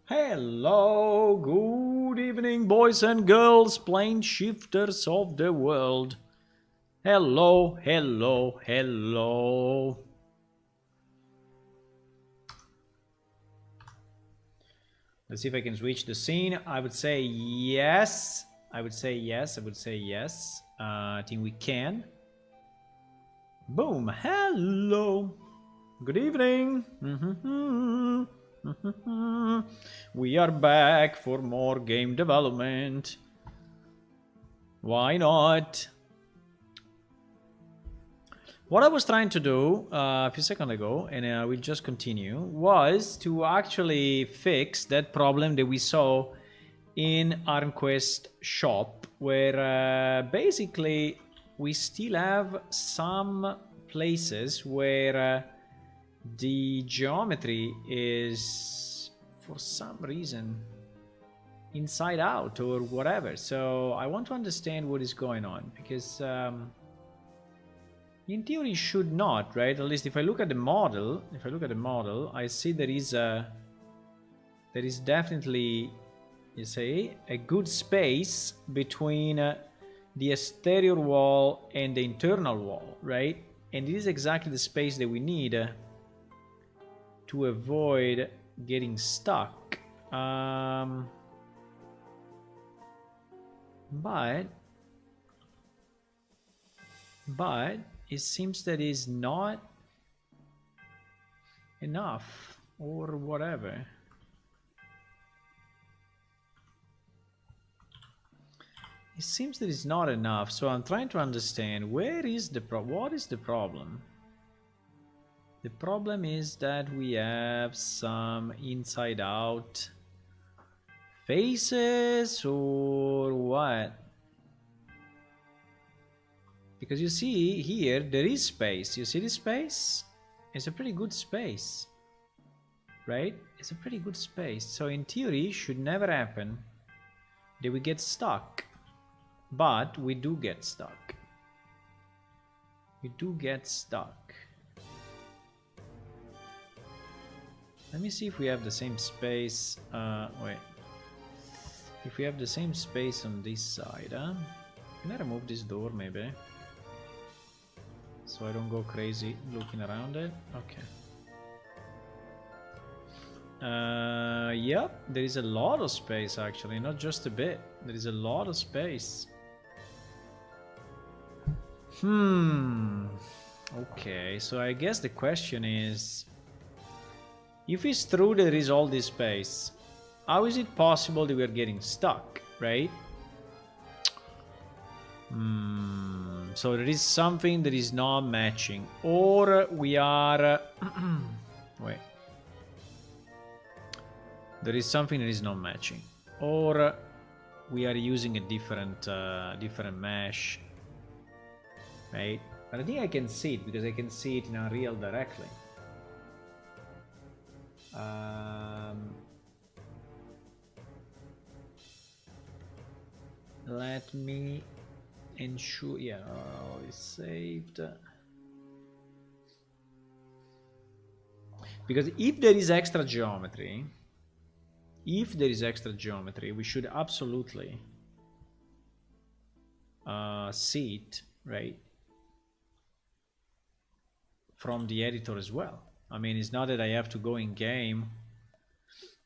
Hello, good evening, boys and girls, plane shifters of the world. Hello, hello, hello. Let's see if I can switch the scene. I would say yes. I would say yes. I would say yes. I think we can. Boom. Hello. Good evening. We are back for more game development. Why not? What I was trying to do a few seconds ago, and I will just continue, was to actually fix that problem that we saw in ArmQuest shop, where basically we still have some places where the geometry is for some reason inside out or whatever. So I want to understand what is going on, because in theory should not, right? At least if I look at the model, I see there is definitely, you see, a good space between the exterior wall and the internal wall, right? And it is exactly the space that we need to avoid getting stuck. But it seems that is not enough or whatever. It seems that it's not enough, so I'm trying to understand where is the what is the problem? The problem is that we have some inside out faces or what? Because you see here, there is space. You see this space? It's a pretty good space, right? It's a pretty good space. So in theory, should never happen that we get stuck. But we do get stuck. We do get stuck. Let me see if we have the same space. Wait. If we have the same space on this side, huh? Can I remove this door maybe? So I don't go crazy looking around it. Okay. Yep, there is a lot of space actually, not just a bit. There is a lot of space. Okay, so I guess the question is, if it's true that there is all this space, how is it possible that we are getting stuck, right? So there is something that is not matching, or we are wait, there is something that is not matching, or we are using a different mesh, right? But I think I can see it because I can see it in Unreal directly. Let me ensure, yeah, it's saved. Because if there is extra geometry, we should absolutely see it, right, from the editor as well. I mean, it's not that I have to go in game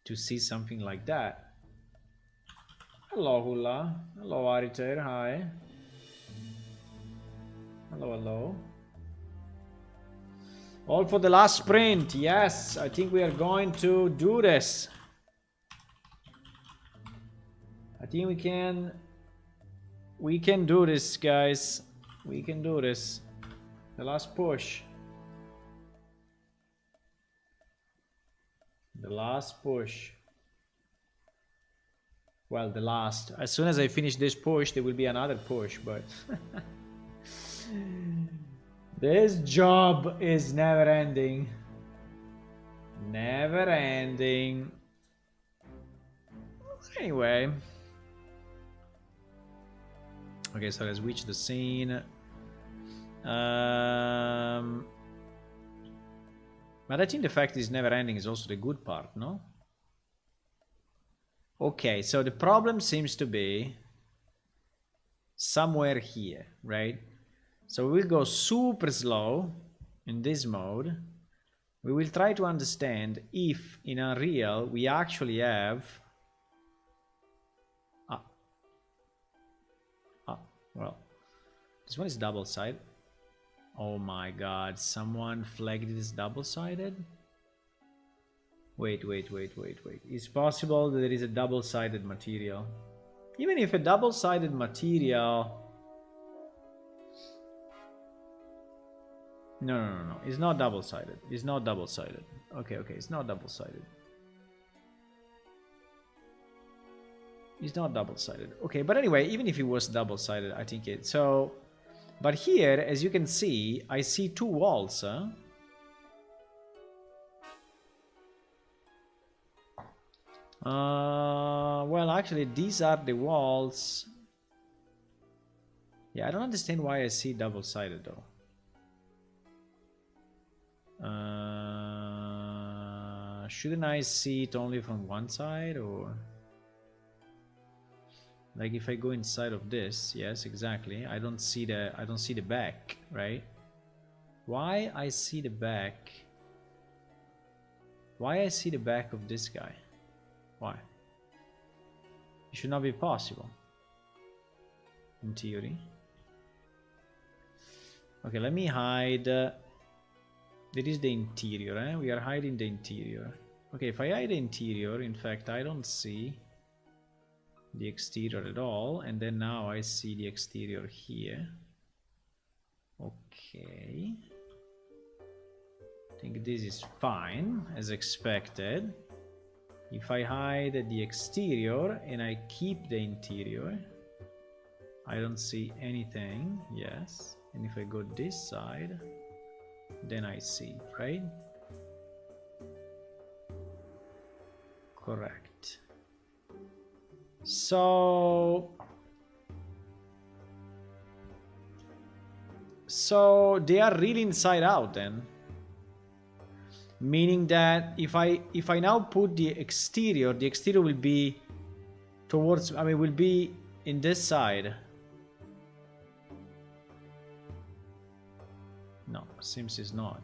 to see something like that. Hello, Hula. Hello, Ariter. Hi. Hello, hello. All for the last sprint. Yes, I think we are going to do this. I think we can do this, guys. We can do this. The last push. The last push. Well, the last. As soon as I finish this push, there will be another push, but... This job is never ending. Never ending. Anyway. Okay, so let's switch the scene. But I think the fact it's never ending is also the good part, no? Okay, so the problem seems to be somewhere here, right? So we'll go super slow in this mode. We will try to understand if in Unreal we actually have... well, this one is double-sided. Oh my god, someone flagged it as double-sided? Wait. It's possible that there is a double-sided material. Even if a double-sided material... No. It's not double-sided. It's not double-sided. Okay. It's not double-sided. It's not double-sided. Okay, but anyway, even if it was double-sided, I think it... So... But here, as you can see, I see two walls, huh? Well, actually, these are the walls. Yeah, I don't understand why I see double-sided, though. Shouldn't I see it only from one side, or... Like if I go inside of this, yes, exactly. I don't see the back, right? Why I see the back? Why I see the back of this guy? Why? It should not be possible. In theory. Okay, let me hide. There is the interior, eh? We are hiding the interior. Okay, if I hide the interior, in fact, I don't see the exterior at all, and then now I see the exterior here. Okay, I think this is fine as expected. If I hide the exterior and I keep the interior, I don't see anything. Yes, and if I go this side, then I see, right? Correct. So they are really inside out then, meaning that if I now put the exterior will be towards, I mean, will be in this side. No, seems it's not.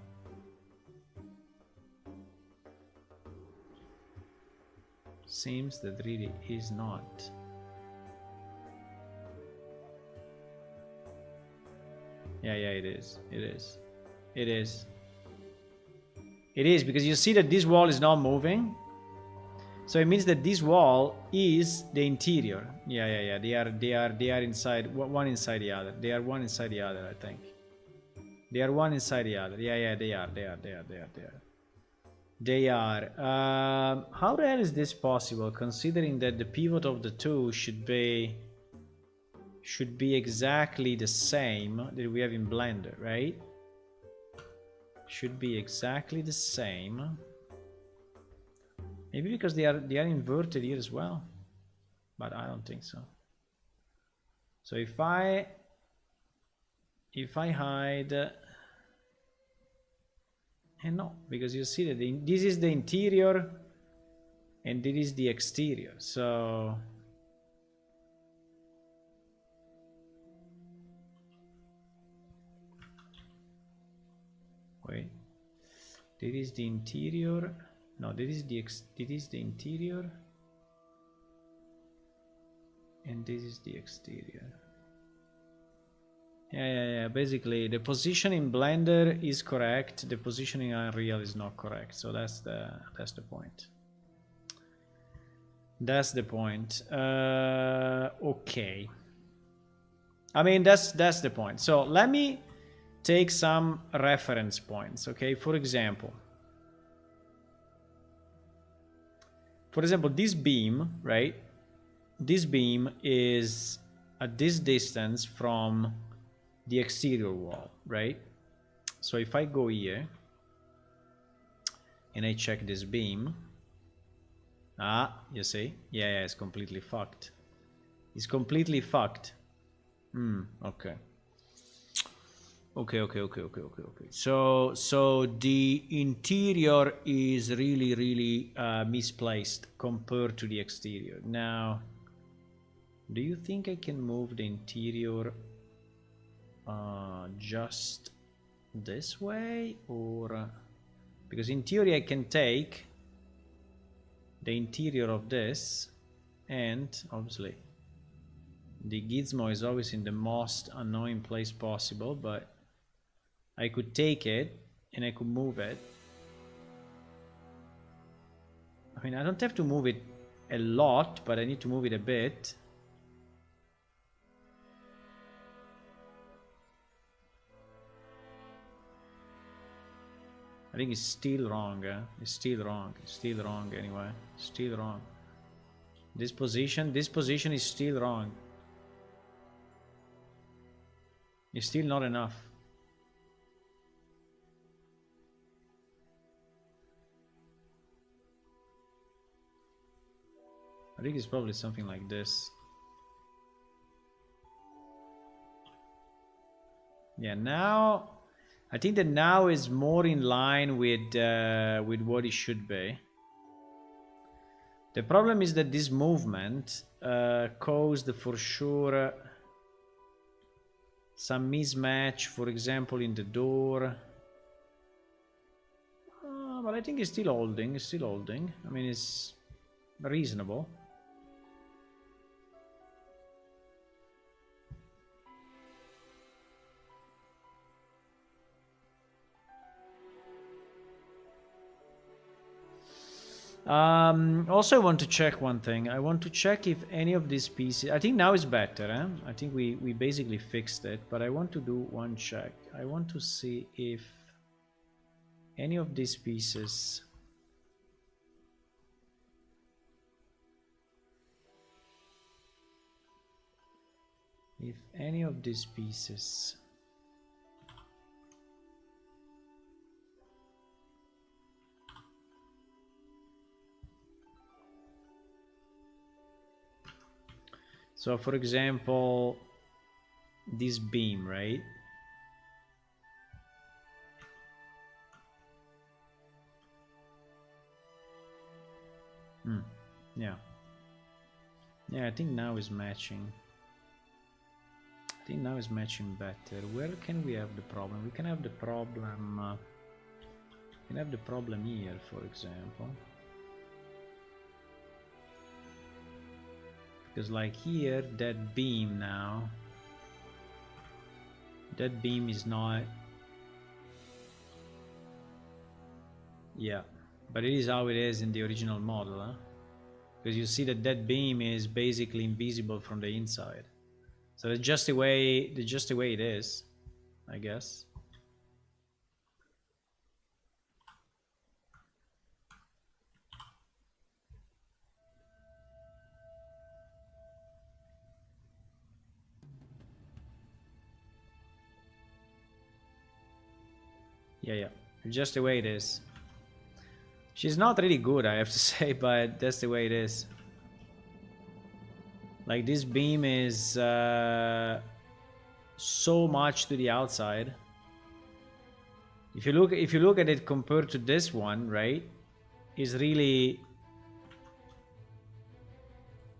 Seems that really is not. Yeah, it is. It is because you see that this wall is not moving. So it means that this wall is the interior. Yeah. They are inside, one inside the other. They are one inside the other, I think. They are one inside the other. Yeah, they are. They are. How the hell is this possible, considering that the pivot of the two should be exactly the same that we have in Blender, right? Should be exactly the same. Maybe because they are inverted here as well, but I don't think so. So if I hide. And no, because you see that this is the interior and this is the exterior. So wait, this is the interior. No, this is the interior, and this is the exterior. Yeah. Basically, the position in Blender is correct. The position in Unreal is not correct. So that's the point. That's the point. Okay. I mean, that's the point. So let me take some reference points. Okay. For example, this beam, right? This beam is at this distance from the exterior wall, right? So if I go here and I check this beam, you see, yeah, it's completely fucked. It's completely fucked. Okay. Okay. So the interior is really misplaced compared to the exterior. Now, do you think I can move the interior just this way, or because in theory I can take the interior of this, and obviously the gizmo is always in the most annoying place possible, but I could take it and I could move it. I mean, I don't have to move it a lot, but I need to move it a bit. I think it's still wrong. It's still wrong. It's still wrong anyway. Still wrong. This position is still wrong. It's still not enough. I think it's probably something like this. Yeah, now I think that now is more in line with what it should be. The problem is that this movement caused for sure some mismatch, for example, in the door. But I think it's still holding. It's still holding. I mean, it's reasonable. Also, I want to check one thing. I want to check if any of these pieces... I think now is better, I think we basically fixed it, but I want to do one check. I want to see if any of these pieces... If any of these pieces... So, for example, this beam, right? Yeah. Yeah, I think now is matching. I think now is matching better. Where can we have the problem? We can have the problem... we can have the problem here, for example. Because like here, that beam now, that beam is not... Yeah, but it is how it is in the original model, huh? Because you see that that beam is basically invisible from the inside. So that's just the way it is, I guess. Yeah, just the way it is. She's not really good, I have to say, but that's the way it is. Like, this beam is so much to the outside. If you look at it compared to this one, right, is really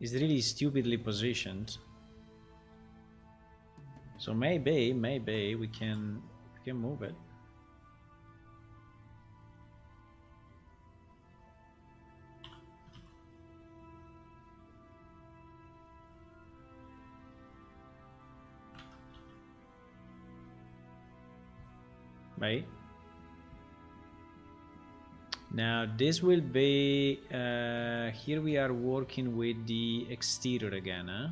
stupidly positioned. So maybe we can move it. Right. Now this will be here we are working with the exterior again, huh?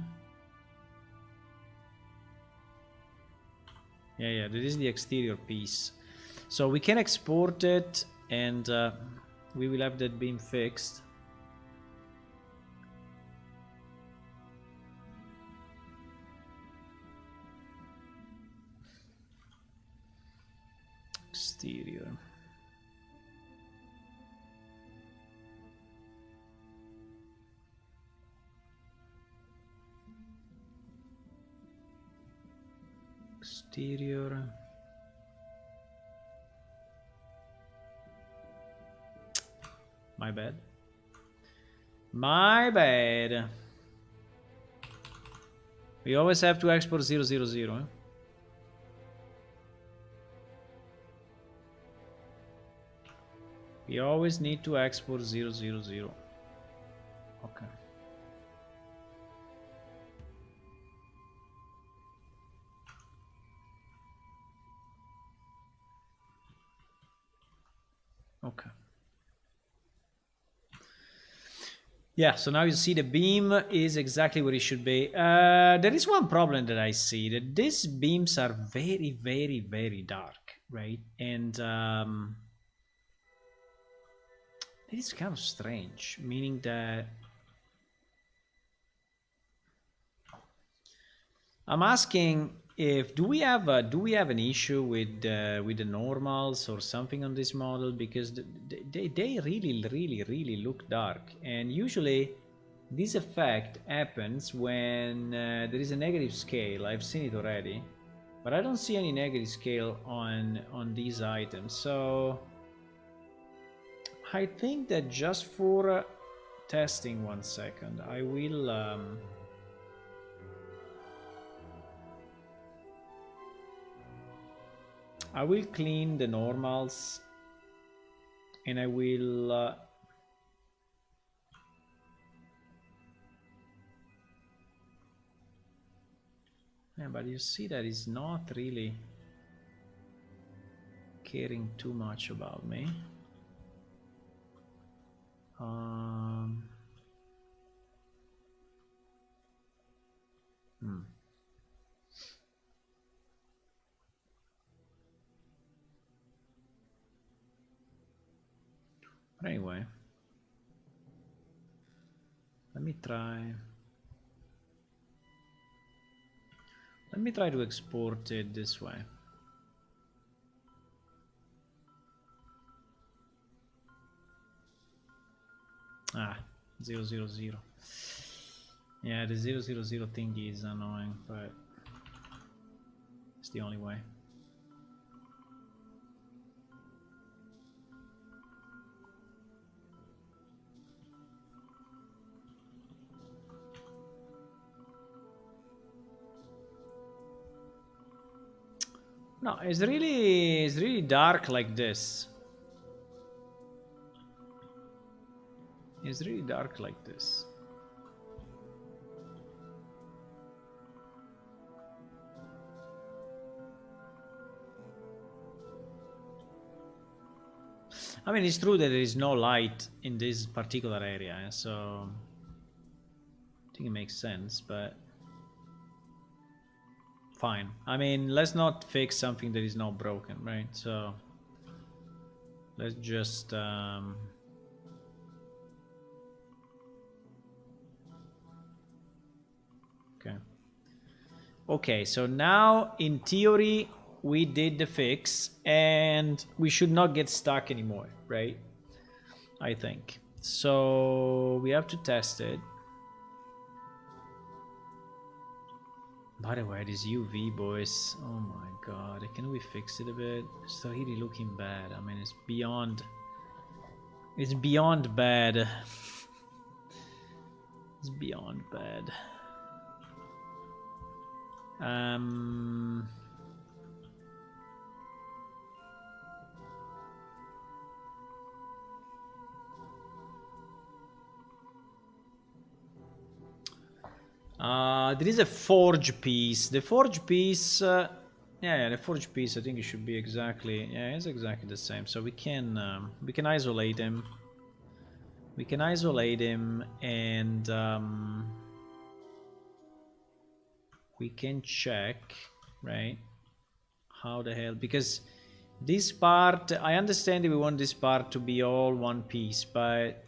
Yeah, this is the exterior piece. So we can export it and we will have that beam fixed. Exterior. Exterior. My bad. My bad. We always have to export 000. Eh? We always need to export 000. Okay. Okay. Yeah, so now you see the beam is exactly where it should be. There is one problem that I see, that these beams are very, very, very dark, right? And it is kind of strange, meaning that I'm asking if do we have an issue with the normals or something on this model, because they really look dark, and usually this effect happens when there is a negative scale. I've seen it already, but I don't see any negative scale on these items. So I think that just for testing, 1 second, I will clean the normals, and I will yeah, but you see that it's not really caring too much about me. But anyway, let me try to export it this way. Ah, 000. Yeah, the 000 thing is annoying, but it's the only way. No, it's really dark like this. It's really dark like this. I mean, it's true that there is no light in this particular area, so I think it makes sense, but fine. I mean, let's not fix something that is not broken, right? So let's just okay, so now in theory we did the fix and we should not get stuck anymore, right? I think so. We have to test it. By the way, this UV, boys, oh my god, can we fix it a bit? It's really looking bad. I mean, it's beyond bad. It's beyond bad. There is a forge piece. The forge piece, yeah, the forge piece. I think it should be exactly, yeah, it's exactly the same. So we can isolate him. We can isolate him, and we can check, right? How the hell? Because this part, I understand that we want this part to be all one piece, but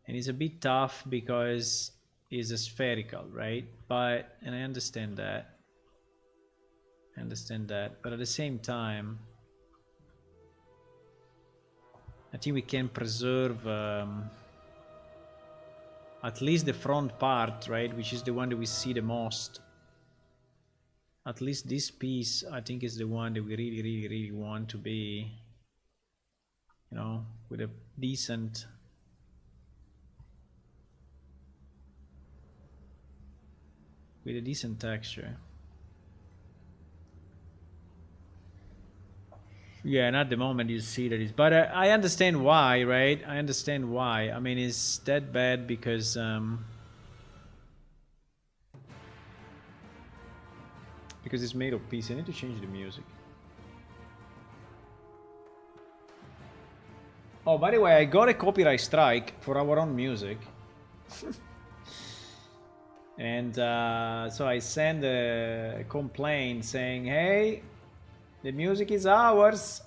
and it's a bit tough because it's a spherical, right? But and I understand that. But at the same time, I think we can preserve at least the front part, right, which is the one that we see the most. At least this piece, I think, is the one that we really want to be, you know, with a decent texture. Yeah, and at the moment you see that it's, but I understand why, right? I understand why. I mean, is that bad because it's made of piece. I need to change the music. Oh, by the way, I got a copyright strike for our own music. And so I send a complaint saying, hey, the music is ours.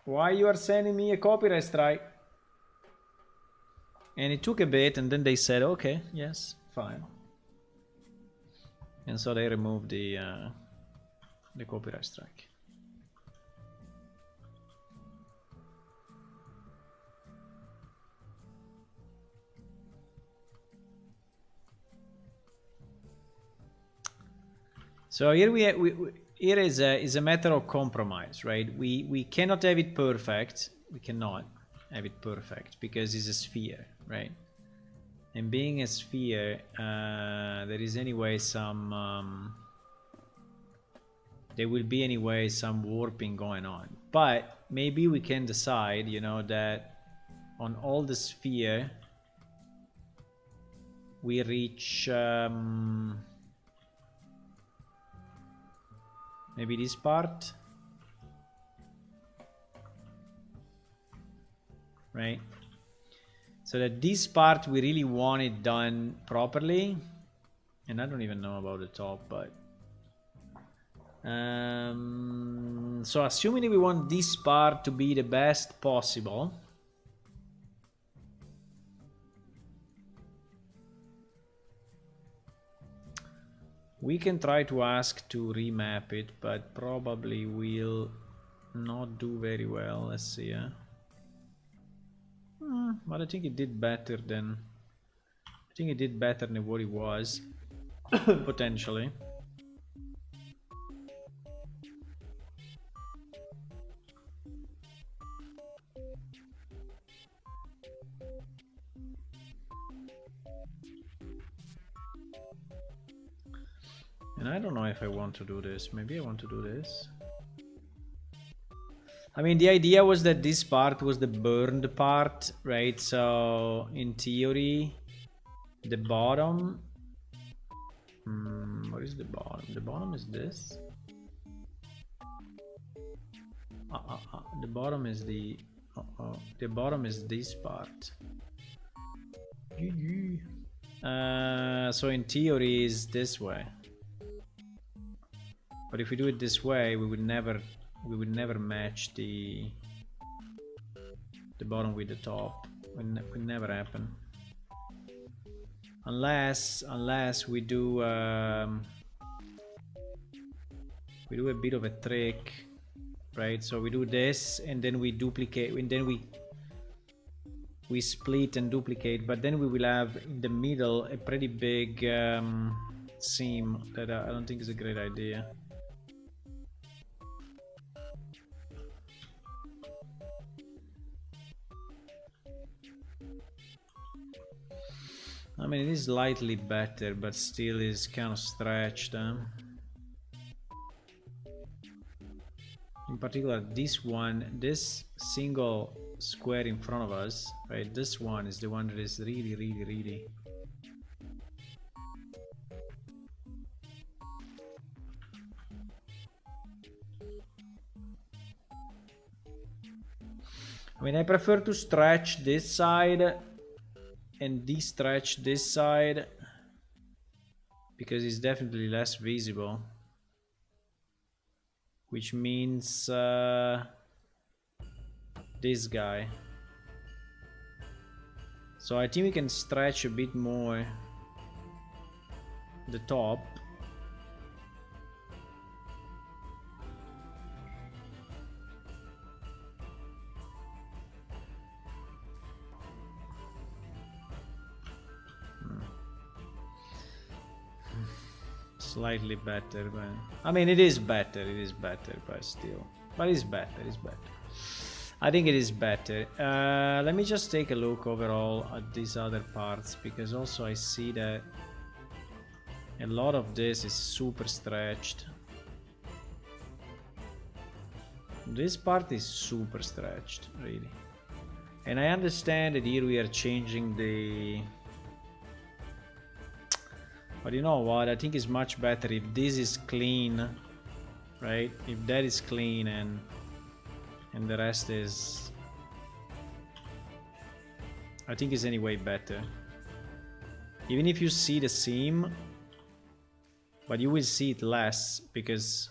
Why you are sending me a copyright strike? And it took a bit, and then they said, okay, yes, fine. And so they removed the copyright strike. So here here is a matter of compromise, right? We cannot have it perfect. We cannot have it perfect because it's a sphere, right? And being a sphere, there is anyway some there will be anyway some warping going on. But maybe we can decide, you know, that on all the sphere we reach maybe this part, right? So that this part we really want it done properly. And I don't even know about the top, but so assuming that we want this part to be the best possible, we can try to ask to remap it, but probably will not do very well. Let's see. But I think it did better than what it was potentially. And I don't know if I want to do this. Maybe I want to do this. I mean, the idea was that this part was the burned part, right? So in theory, the bottom... what is the bottom? The bottom is this. The bottom is the... the bottom is this part. So in theory is this way. But if we do it this way, we would never match the bottom with the top. It would never happen. Unless we do a bit of a trick, right? So we do this and then we duplicate, and then we split and duplicate, but then we will have in the middle a pretty big seam that I don't think is a great idea. I mean, it is slightly better, but still is kind of stretched. In particular, this one, this single square in front of us, right? This one is the one that is really. I mean, I prefer to stretch this side and de-stretch this side because it's definitely less visible, which means this guy. So I think we can stretch a bit more the top. slightly better, but I mean it is better, but still, but it's better, I think it is better. Let me just take a look overall at these other parts, because also I see that a lot of this is super stretched. This part is super stretched, really. And I understand that here we are changing the... But you know what, I think it's much better if this is clean, right? If that is clean and the rest is... I think it's anyway better. Even if you see the seam, but you will see it less, because...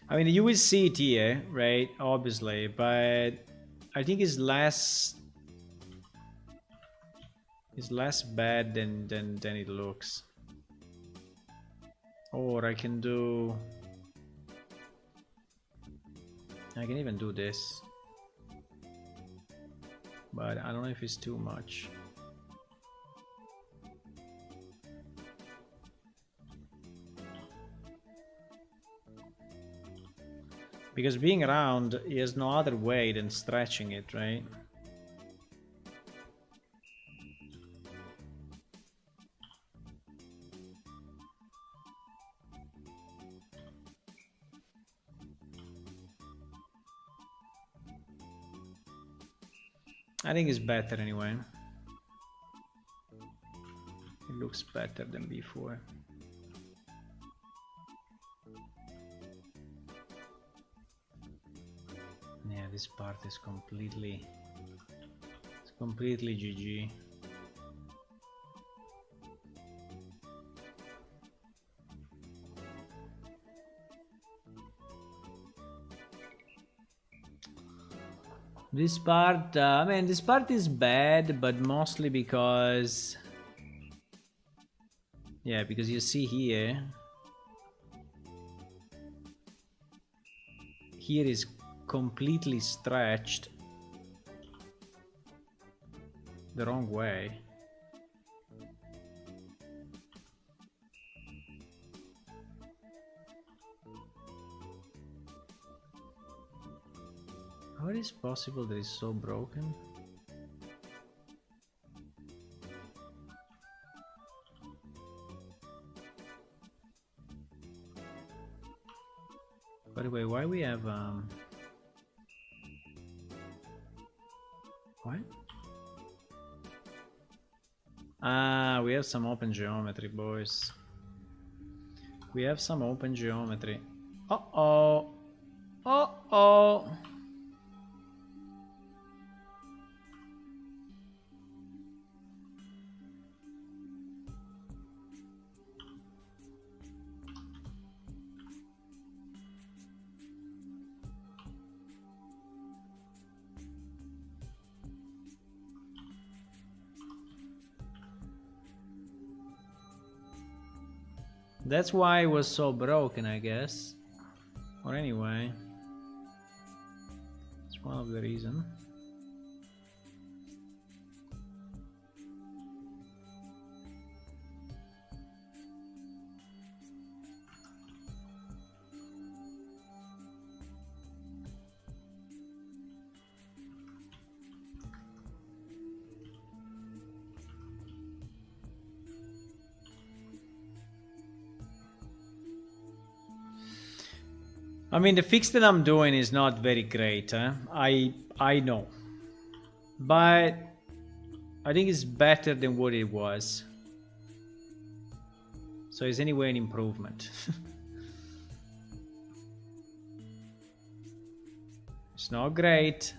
I mean, you will see it here, right? Obviously, but I think it's less bad than it looks. Or I can even do this, but I don't know if it's too much. Because being round, he has no other way than stretching it, right? I think it's better anyway. It looks better than before. Yeah, this part is completely GG. This part, I mean, this part is bad, but mostly because... Yeah, because you see here... Here is completely stretched the wrong way. How is it possible that it's so broken? By the way, why we have what? Ah, we have some open geometry, boys. We have some open geometry. Uh-oh. Uh-oh. That's why it was so broken, I guess. Or anyway, it's one of the reasons. I mean, the fix that I'm doing is not very great, I know, but I think it's better than what it was. So it's anyway an improvement. It's not great,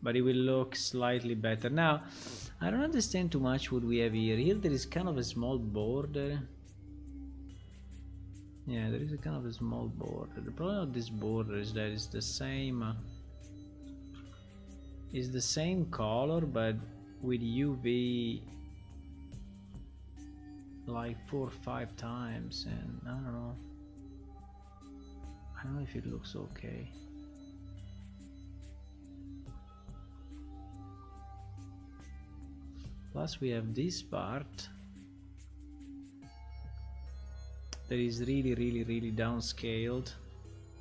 but it will look slightly better. Now, I don't understand too much what we have here. Here there is kind of a small border. Yeah, there is a kind of a small border. The problem of this border is that it's the same color, but with UV like 4 or 5 times, and I don't know. I don't know if it looks okay. Plus we have this part that is really downscaled.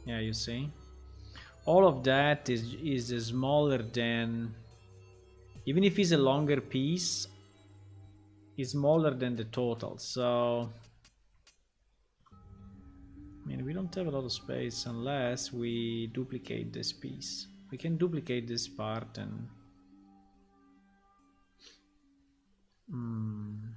Yeah, you see? All of that is smaller than, even if it's a longer piece, is smaller than the total. So I mean, we don't have a lot of space unless we duplicate this piece. We can duplicate this part and hmm.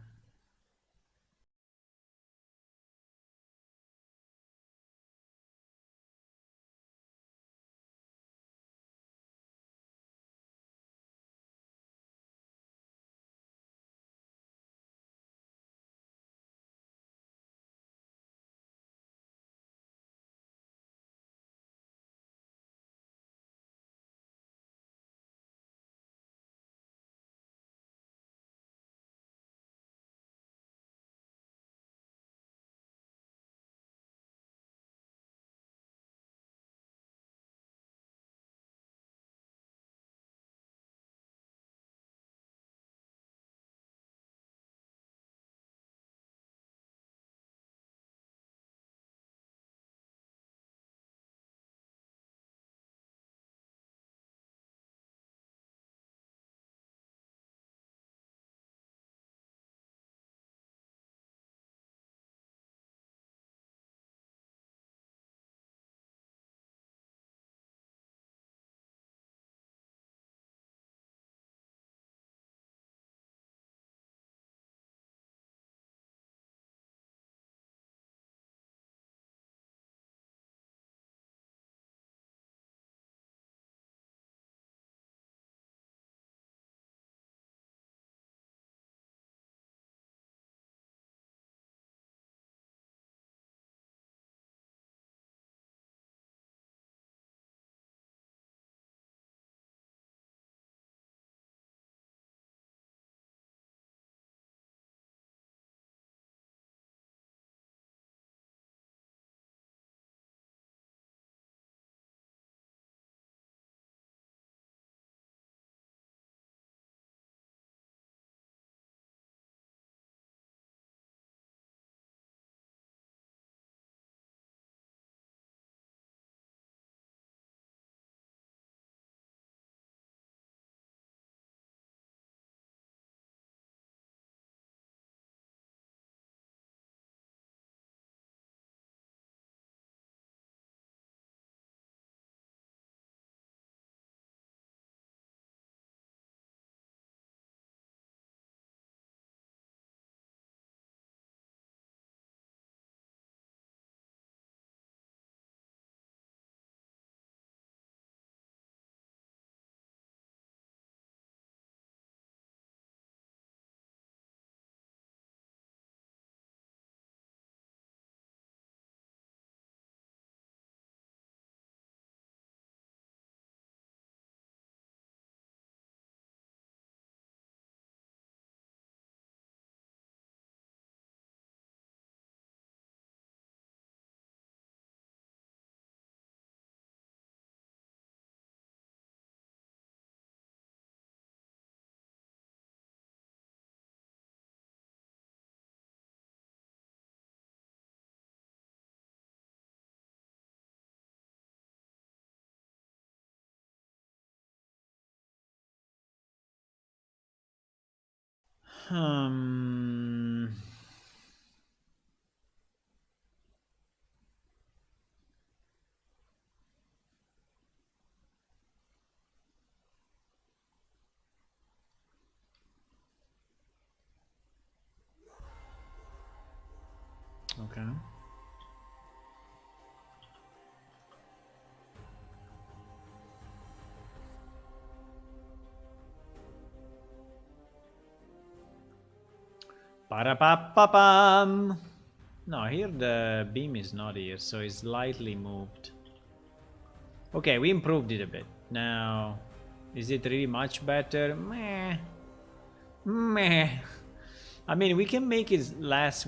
Okay. Ba-da-ba-ba-bam. No, here the beam is not here, so it's slightly moved. Okay, we improved it a bit. Now, is it really much better? Meh. Meh. I mean, we can make it less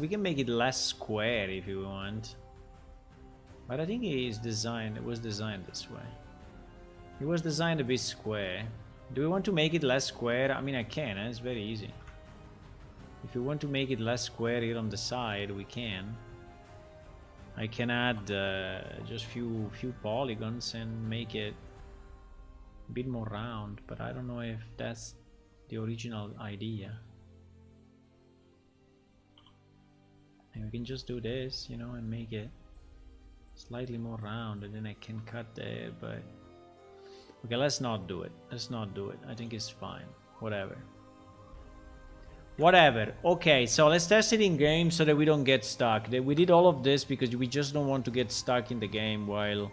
square if you want. But I think it was designed this way. It was designed a bit square. Do we want to make it less square? I mean, I can, it's very easy. If you want to make it less square here on the side, we can. I can add just few polygons and make it a bit more round, but I don't know if that's the original idea. And we can just do this, you know, and make it slightly more round, and then I can cut there, but okay, let's not do it. Let's not do it. I think it's fine. Whatever. Whatever. Okay, so let's test it in game so that we don't get stuck. We did all of this because we just don't want to get stuck in the game while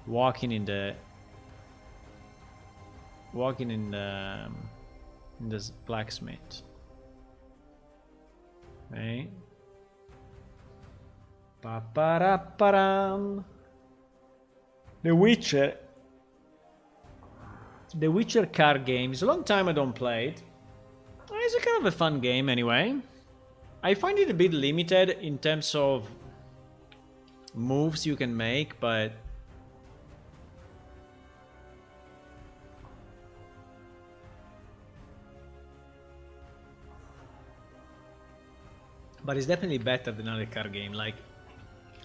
walking in the this blacksmith. Okay. Pa-pa-ra-pa-ram. The Witcher card game. It's a long time I don't play it. It's a kind of a fun game anyway. I find it a bit limited in terms of moves you can make, but it's definitely better than other card game. Like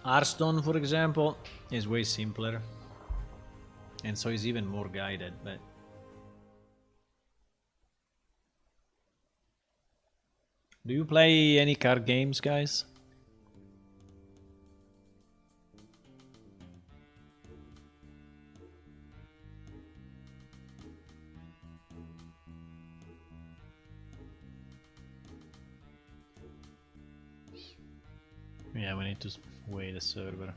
Hearthstone, for example, is way simpler, and so is even more guided. But do you play any card games, guys? Yeah, we need to wait a server.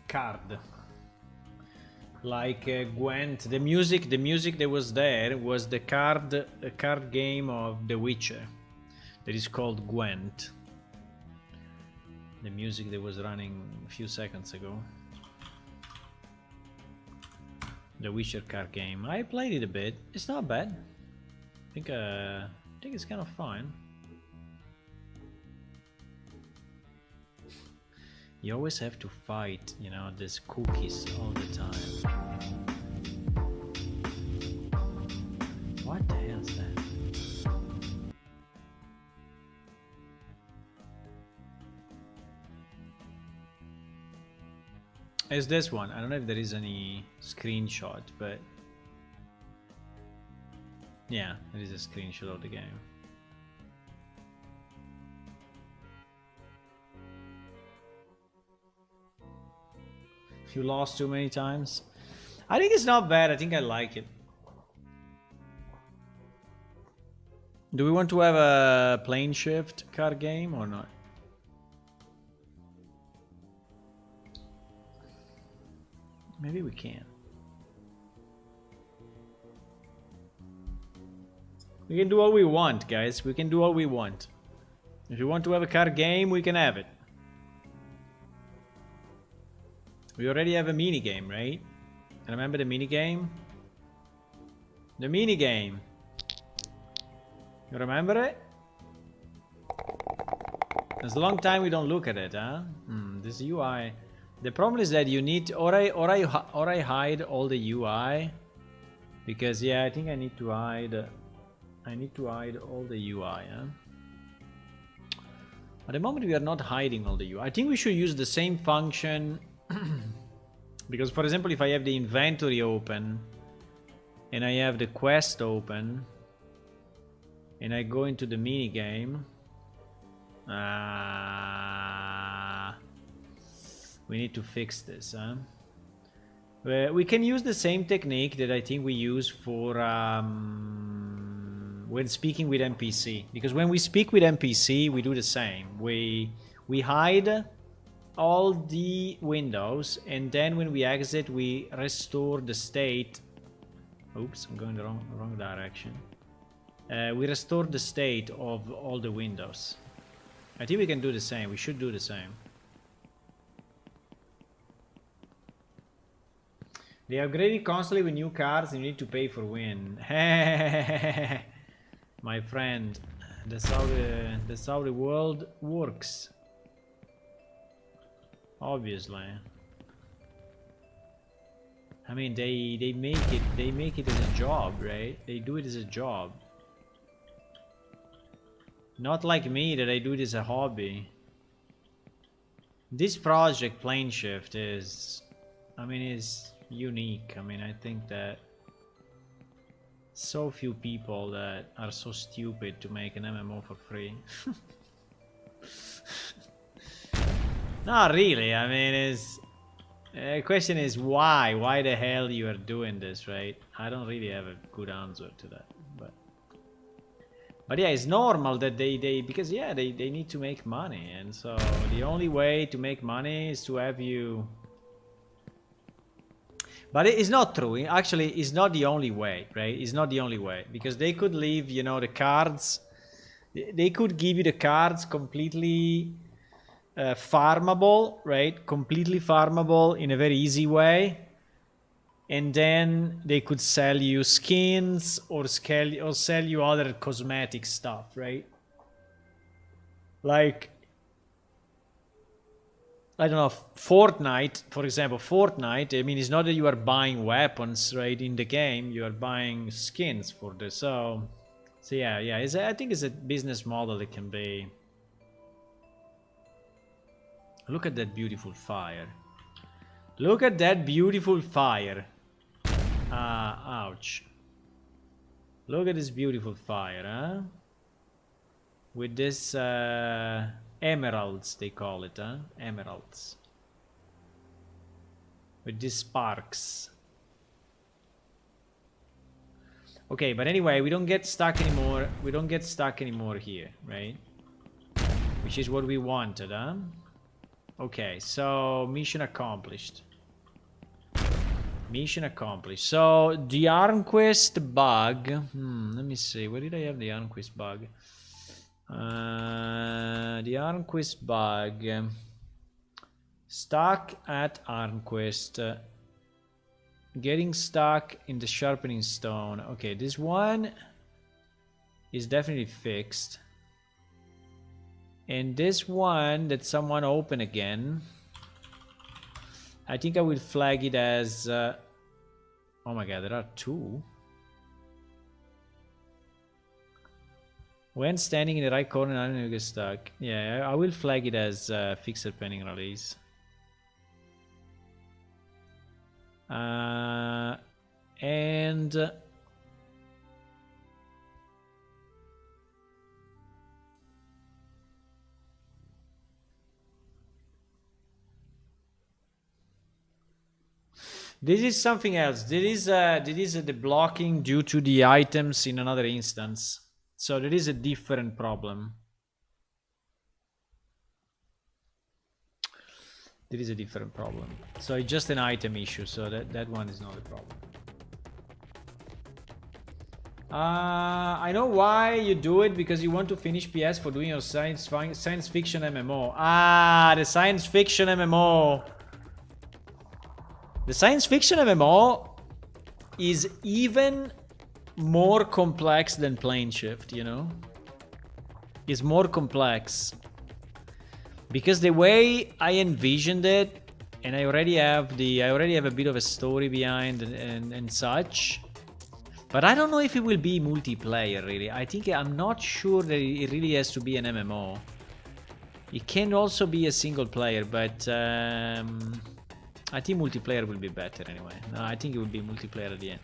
Card. Like Gwent, the music that was there was the card game of The Witcher that is called Gwent. The music that was running a few seconds ago. The Witcher card game. I played it a bit. It's not bad. I think it's kind of fine. You always have to fight, you know, these cookies all the time. What the hell is that? It's this one. I don't know if there is any screenshot, but yeah, it is a screenshot of the game. You lost too many times. I think it's not bad. I think I like it. Do we want to have a plane shift card game or not? Maybe we can. We can do what we want, guys. We can do what we want. If you want to have a card game, we can have it. We already have a mini game, right? Remember the mini game? The mini game. You remember it? It's a long time we don't look at it, huh? This UI. The problem is that you need to, or I hide all the UI, because yeah, I think I need to hide. I need to hide all the UI, huh? At the moment, we are not hiding all the UI. I think we should use the same function. Because, for example, if I have the inventory open and I have the quest open and I go into the mini game, we need to fix this, huh? We can use the same technique that I think we use for when speaking with NPC, because when we speak with NPC, we do the same. We hide all the windows, and then when we exit, we restore the state. Oops, I'm going the wrong direction. We restore the state of all the windows. I think we can do the same. We should do the same. They upgraded constantly with new cards and you need to pay for win. my friend. That's how the world works. Obviously. I mean, they make it as a job, right? They do it as a job. Not like me, that I do it as a hobby. This project, Plane Shift, is, I mean, is unique. I mean, I think that so few people that are so stupid to make an MMO for free. Not really. I mean, it's the question is why? Why the hell you are doing this, right? I don't really have a good answer to that, but yeah, it's normal that they because yeah, they need to make money, and so the only way to make money is to have you. But it is not true. Actually, it's not the only way, right? It's not the only way, because they could leave, you know, the cards. They could give you the cards completely farmable, right? Completely farmable in a very easy way, and then they could sell you skins or sell you other cosmetic stuff, right? Like, I don't know, Fortnite, for example. Fortnite, I mean, it's not that you are buying weapons, right, in the game. You are buying skins for this. So yeah, I think it's a business model that can be. Look at that beautiful fire. Look at that beautiful fire. Ouch. Look at this beautiful fire, huh? With this emeralds, they call it, huh? Emeralds. With these sparks. Okay, but anyway, we don't get stuck anymore. We don't get stuck anymore here, right? Which is what we wanted, huh? Okay, so mission accomplished. Mission accomplished. So the Armquest bug. Let me see. Where did I have the Armquest bug? The Armquest bug. Stuck at Armquest. Getting stuck in the sharpening stone. Okay, this one is definitely fixed. And this one that someone opened again, I think I will flag it as oh my god, there are two. When standing in the right corner, I don't get stuck. Yeah, I will flag it as fixed pending release. And this is something else. This is the blocking due to the items in another instance. So there is a different problem. There is a different problem. So it's just an item issue. So that one is not a problem. I know why you do it, because you want to finish PS for doing your science fiction MMO. The science fiction MMO. The science fiction MMO is even more complex than Plane Shift, you know? It's more complex. Because the way I envisioned it, and I already have a bit of a story behind and such. But I don't know if it will be multiplayer, really. I'm not sure that it really has to be an MMO. It can also be a single player, but I think multiplayer will be better anyway. No, I think it will be multiplayer at the end.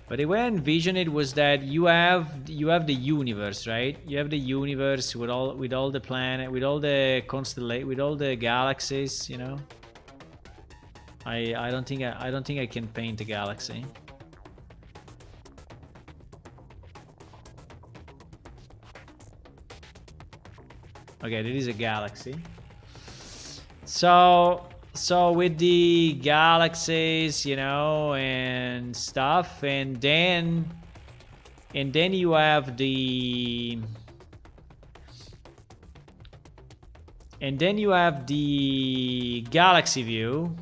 But the way I envisioned it was that you have the universe, right? You have the universe with all the planet, with all the with all the galaxies, you know. I don't think I can paint a galaxy. Okay, there is a galaxy. So with the galaxies, you know, and stuff, and then you have the galaxy view,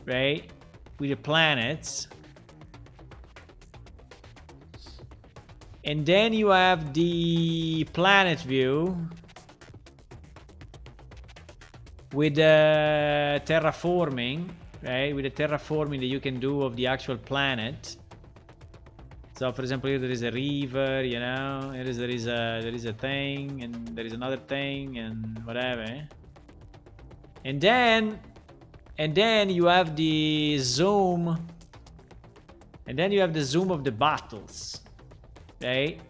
right, with the planets. And then you have the planet view with the terraforming, right? With the terraforming that you can do of the actual planet. So, for example, here there is a river, you know, there is a thing, and there is another thing, and whatever. And then you have the zoom, and then you have the zoom of the battles, right?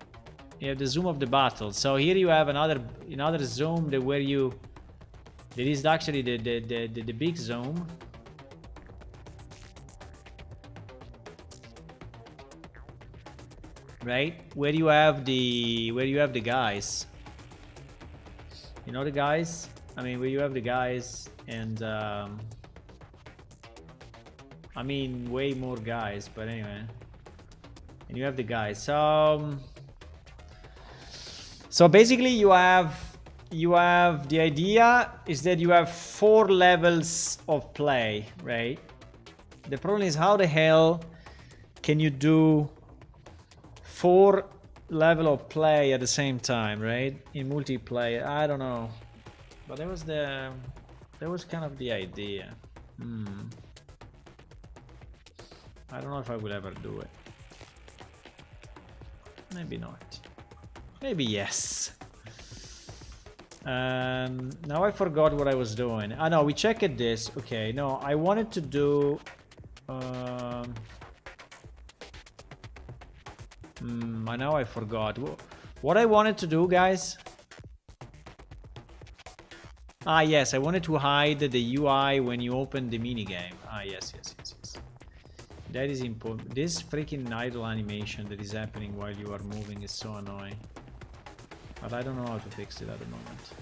You have the zoom of the battles. So here you have another zoom that where you, there is actually the big zoom. Right, where you have the guys, you know, the guys, I mean, where you have the guys, and I mean way more guys, but anyway, and you have the guys. So basically you have the idea is that you have 4 levels of play, right? The problem is, how the hell can you do 4 level of play at the same time, right? In multiplayer, I don't know, but that was kind of the idea. I don't know if I will ever do it. Maybe not. Maybe yes. Now I forgot what I was doing. Ah, no, we checked this. Okay, no, I wanted to do now I forgot what I wanted to do, guys. Ah, yes, I wanted to hide the UI when you open the minigame. Ah, yes. That is important. This freaking idle animation that is happening while you are moving is so annoying. But I don't know how to fix it at the moment.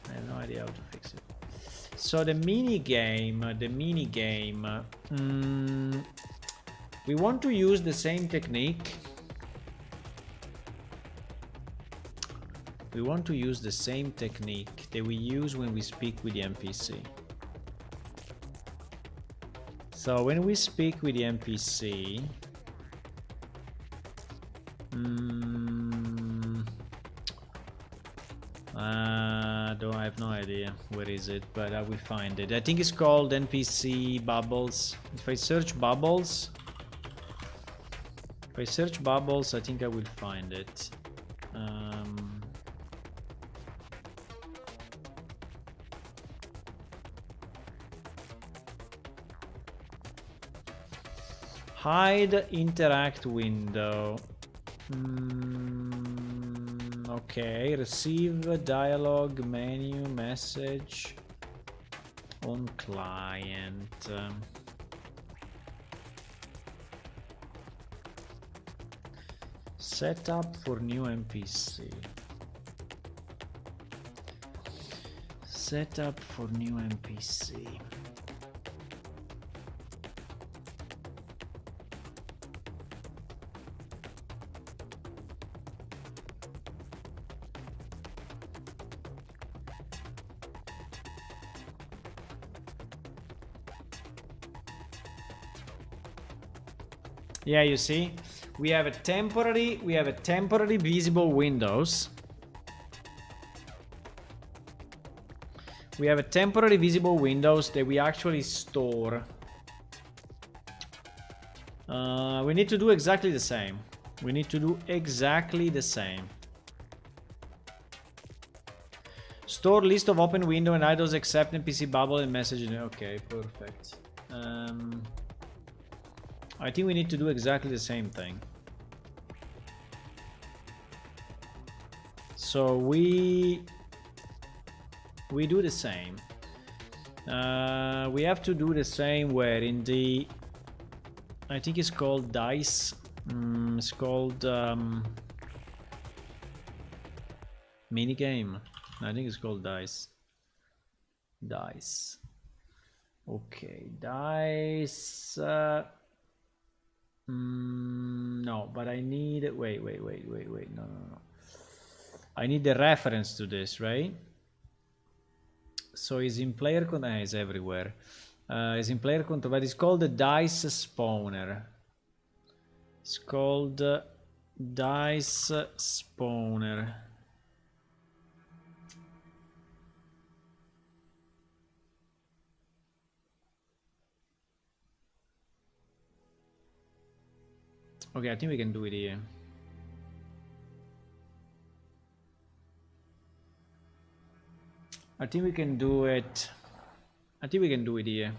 I have no idea how to fix it. So the minigame, we want to use the same technique. We want to use the same technique that we use when we speak with the NPC. So when we speak with the NPC, I have no idea where is it, but I will find it. I think it's called NPC bubbles. If I search bubbles, I think I will find it. Hide interact window. Okay, receive dialogue menu message on client. Setup for new NPC. Setup for new NPC. Yeah, you see, we have a temporary visible windows. We have a temporary visible windows that we actually store. We need to do exactly the same. Store list of open window and idles except NPC bubble and message. Okay, perfect. I think we need to do exactly the same thing. So we do the same. We have to do the same where in the, I think it's called dice. It's called minigame. I think it's called dice. Dice. Okay, dice. No, but I need, wait, no. I need the reference to this, right? So it's in player control, it's everywhere. It's in player control, but it's called the dice spawner. It's called Dice spawner. Okay, I think we can do it here. I think we can do it. I think we can do it here.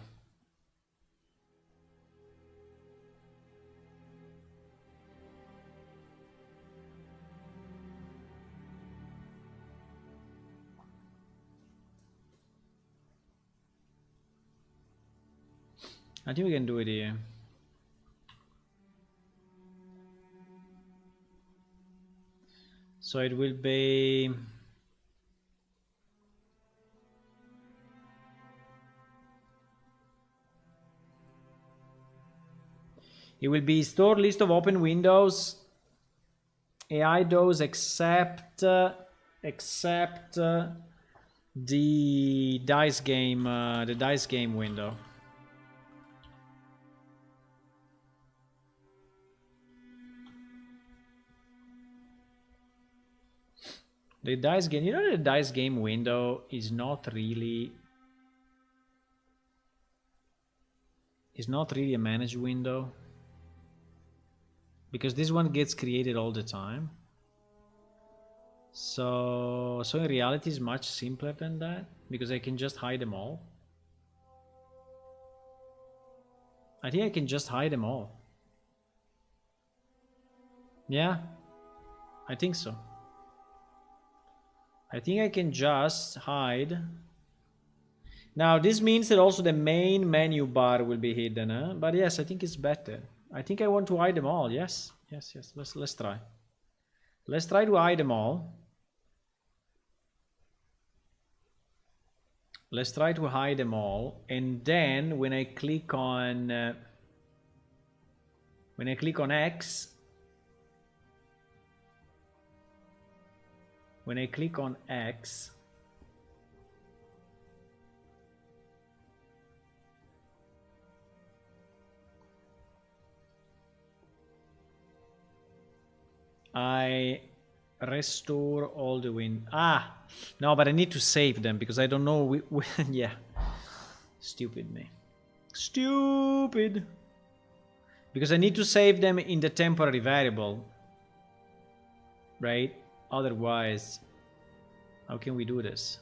I think we can do it here. So it will be... It will be store list of open windows. AI those except the dice game window. The dice game, you know, the dice game window is not really a managed window, because this one gets created all the time. So in reality it's much simpler than that, because I can just hide them all. I think I can just hide them all. Yeah, I think so. I think I can just hide. Now this means that also the main menu bar will be hidden, huh? But yes, I think it's better. I think I want to hide them all. Yes. Let's try. Let's try to hide them all. Let's try to hide them all, and then when I click on X, I restore all the wind. No, but I need to save them because I don't know. Yeah, stupid me. Stupid. Because I need to save them in the temporary variable, right? Otherwise, how can we do this?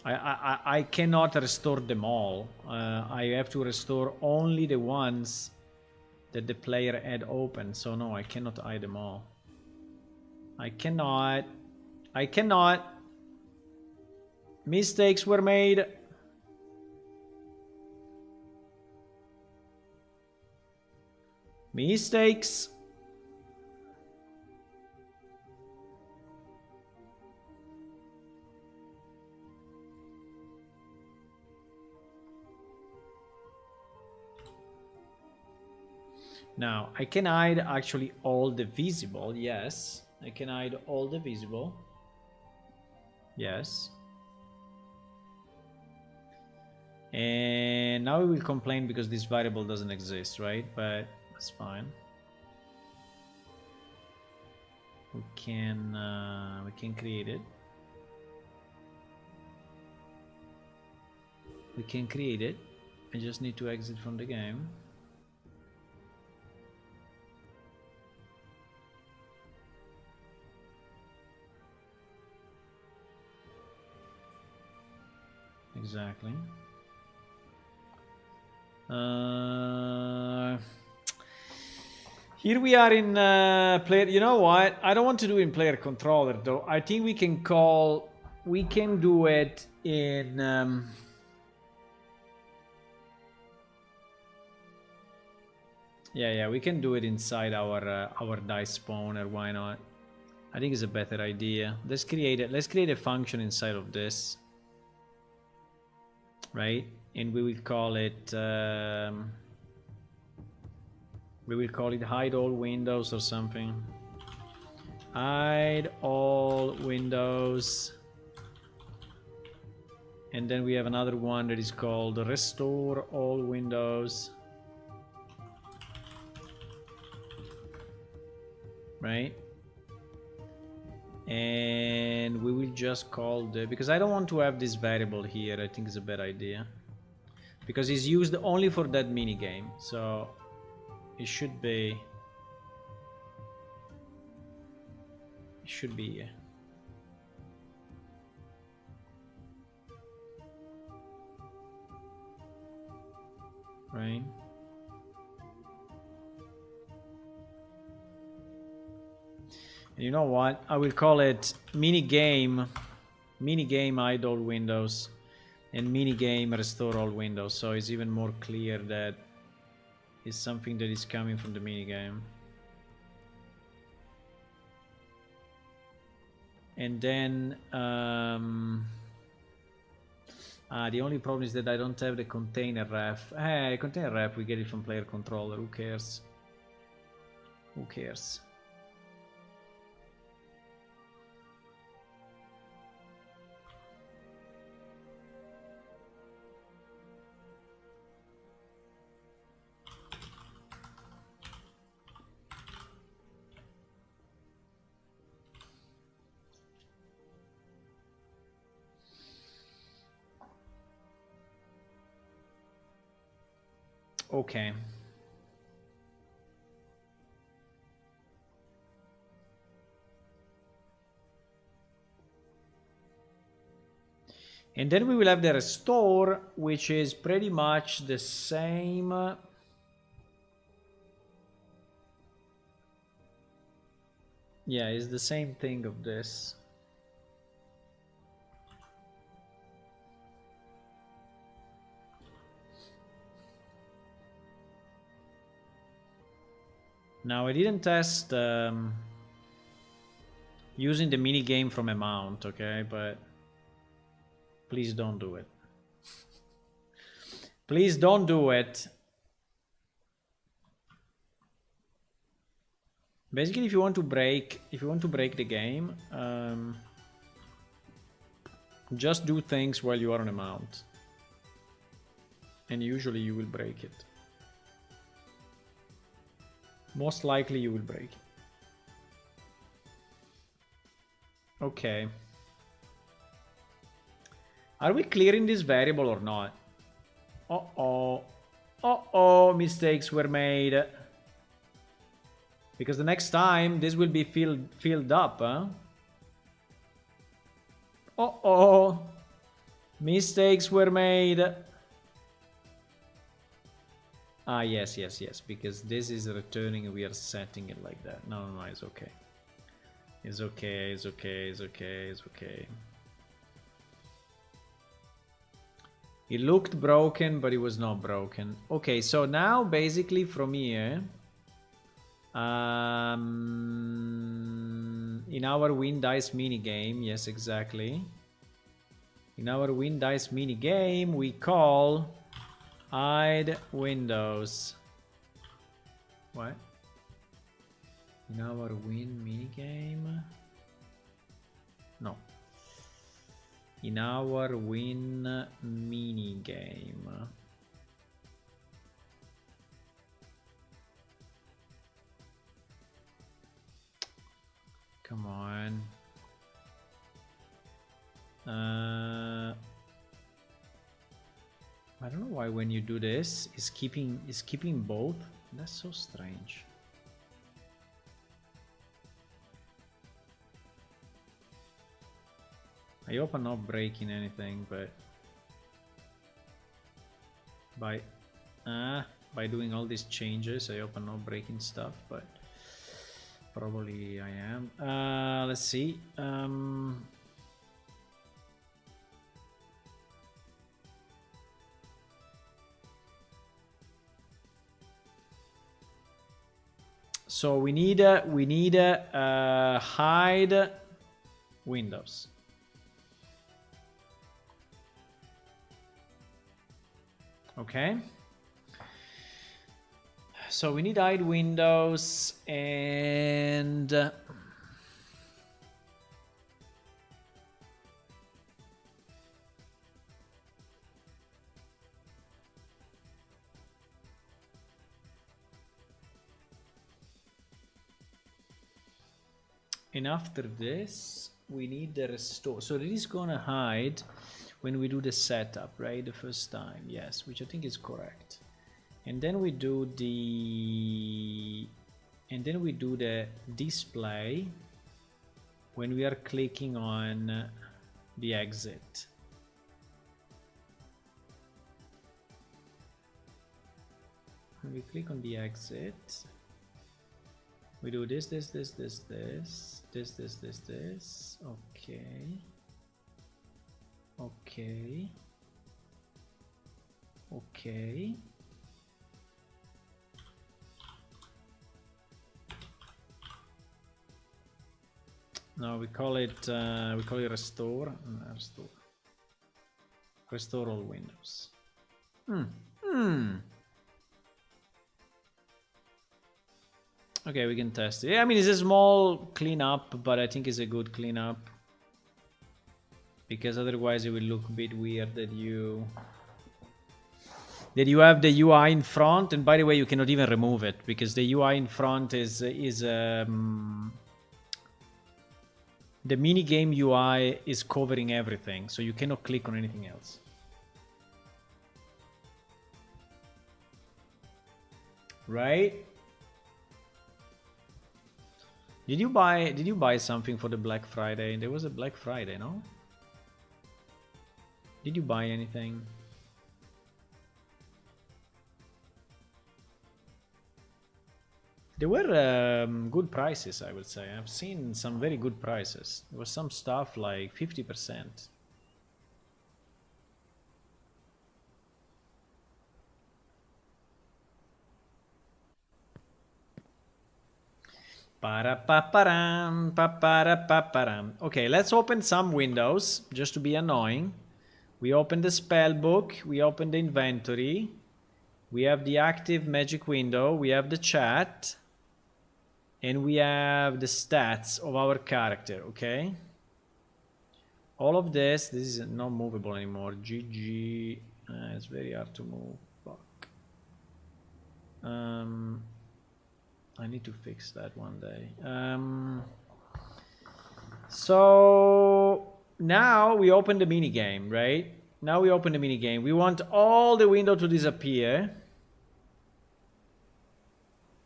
I cannot restore them all. I have to restore only the ones that the player had open. So no, I cannot hide them all. I cannot. Mistakes were made. Mistakes. Now, I can hide actually all the visible, yes. I can hide all the visible. Yes. And now we will complain because this variable doesn't exist, right? But that's fine. We can create it. We can create it. I just need to exit from the game. Exactly. Here we are in player. You know what? I don't want to do in player controller though. I think we can do it in. Yeah, we can do it inside our dice spawner. Why not? I think it's a better idea. Let's create it. Let's create a function inside of this. Right, and we will call it hide all windows or something. Hide all windows, and then we have another one that is called restore all windows. right? And we will just call the, because I don't want to have this variable here. I think it's a bad idea because it's used only for that mini game, so it should be here, right? And you know what? I will call it mini game idle windows and mini game restore all windows, so it's even more clear that it's something that is coming from the mini game. And then the only problem is that I don't have the container ref. Hey, container ref, we get it from player controller. Who cares? Who cares? Okay. And then we will have the restore, which is pretty much the same. Yeah, it's the same thing of this. Now I didn't test using the mini game from a mount, okay, but please don't do it. Please don't do it. Basically, if you want to break the game, just do things while you are on a mount, and usually you will break it. Most likely you will break it. Okay. Are we clearing this variable or not? Uh-oh. Uh-oh, mistakes were made. Because the next time this will be filled up, huh? Uh-oh. Mistakes were made. Ah, yes, because this is returning, we are setting it like that. No, it's okay. It's okay. It looked broken, but it was not broken. Okay, so now basically from here, in our win dice mini game, yes, exactly. In our win dice mini game, we call hide windows. What? In our win mini game? No. In our win mini game. Come on. I don't know why when you do this, it's keeping both. That's so strange. I hope I'm not breaking anything, but by doing all these changes, I hope I'm not breaking stuff, but probably I am. Let's see. So we need hide windows. Okay. So we need hide windows and And after this, we need the restore. So it is gonna hide when we do the setup, right? The first time, yes, which I think is correct. And then we do the display when we are clicking on the exit. When we click on the exit, we do this. Okay. No, we call it restore. Restore all windows. Okay, we can test it. Yeah, I mean, it's a small cleanup, but I think it's a good cleanup. Because otherwise it will look a bit weird that you have the UI in front. And by the way, you cannot even remove it because the UI in front is the minigame UI is covering everything, so you cannot click on anything else. Right? Did you buy something for the Black Friday? There was a Black Friday, no? Did you buy anything? There were good prices, I would say. I've seen some very good prices. There was some stuff like 50%. Okay, let's open some windows just to be annoying. We open the spell book, we open the inventory, we have the active magic window, we have the chat, and we have the stats of our character, okay? All of this is not movable anymore. GG, it's very hard to move. Fuck. I need to fix that one day. So now we open the minigame, right? Now we open the minigame. We want all the window to disappear.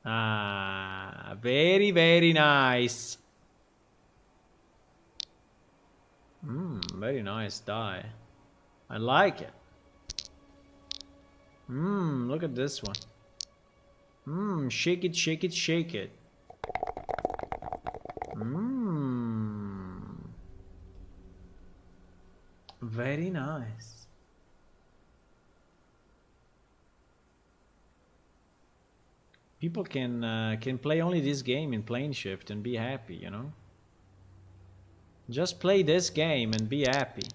Ah, very, very nice. Very nice die. I like it. Look at this one. Shake it, shake it, shake it. Very nice. People can play only this game in plane shift and be happy, you know? Just play this game and be happy.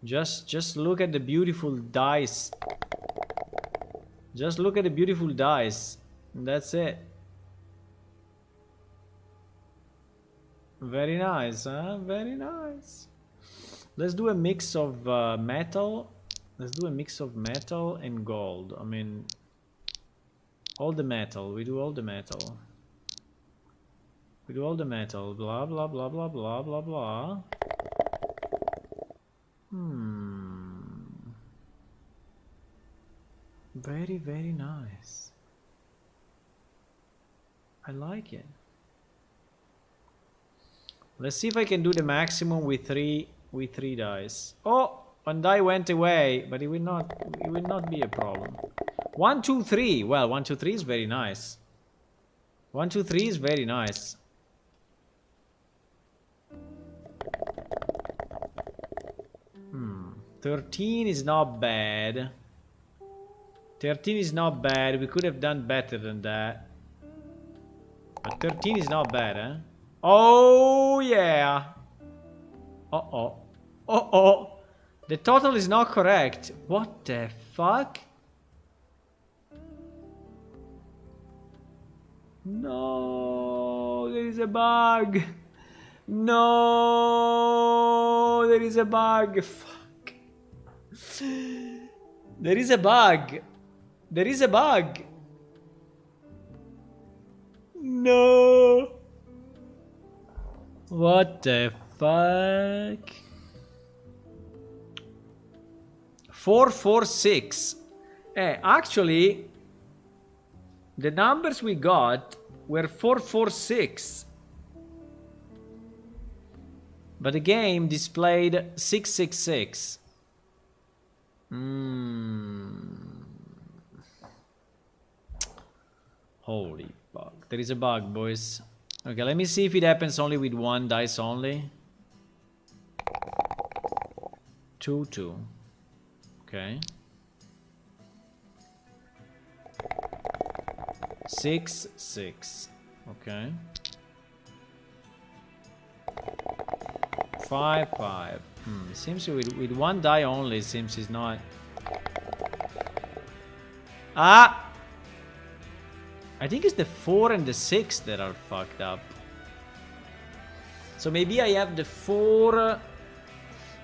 Just look at the beautiful dice. Just look at the beautiful dice. And that's it. Very nice, huh? Very nice. Let's do a mix of metal. Let's do a mix of metal and gold. I mean, all the metal. We do all the metal. We do all the metal. Blah, blah, blah, blah, blah, blah, blah. Very, very nice. I like it. Let's see if I can do the maximum with three dice. Oh, one die went away, but it will not be a problem. 1, 2, 3. Well, 1, 2, 3 is very nice. 1, 2, 3 is very nice. Hmm. 13 is not bad. 13 is not bad. We could have done better than that. But 13 is not bad, huh? Oh, yeah. Uh-oh. Uh-oh. The total is not correct. What the fuck? No, there is a bug. No, there is a bug. Fuck. There is a bug. There is a bug. No. What the fuck? 446. Actually, the numbers we got were 446. But the game displayed 666. Holy fuck. There is a bug, boys. Okay, let me see if it happens only with one dice only. 2, 2. Okay. 6, 6. Okay. 5, 5. Seems with one die only, seems it's not. Ah! I think it's the 4 and the 6 that are fucked up. So maybe I have the 4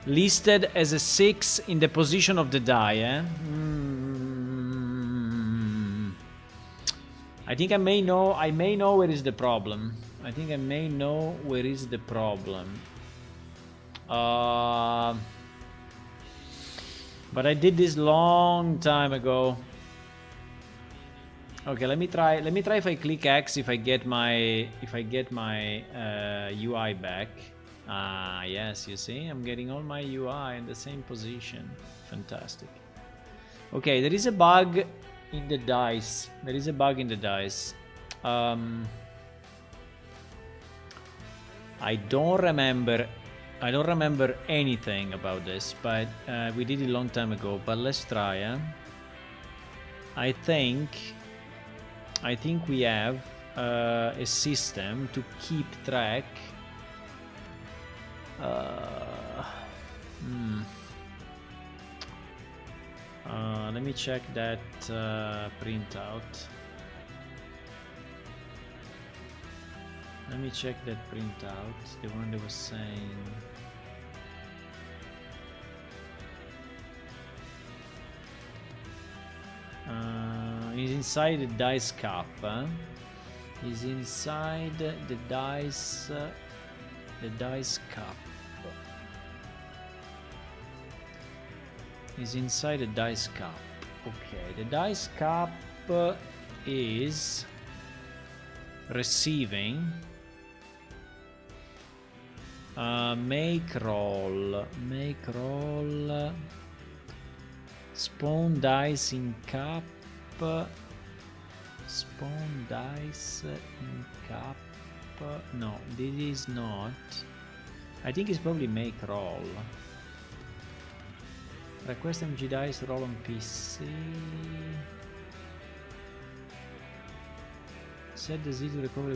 listed as a 6 in the position of the die, eh? I think I may know where is the problem. I think I may know where is the problem. But I did this long time ago. Okay, let me try if I click X if I get my UI back. Ah, yes, you see, I'm getting all my UI in the same position. Fantastic. Okay, there is a bug in the dice. There is a bug in the dice. I don't remember anything about this, but we did it a long time ago. But let's try, eh? I think we have a system to keep track. Let me check that printout. Let me check that printout. The one that was saying. Is inside the dice cup. Is inside the dice cup. Is inside the dice cup. Okay, the dice cup is receiving. Make roll. Spawn dice in cup. Spawn dice in cup. No, this is not. I think it's probably make roll. Request MG dice roll on PC. Set the Z to recover.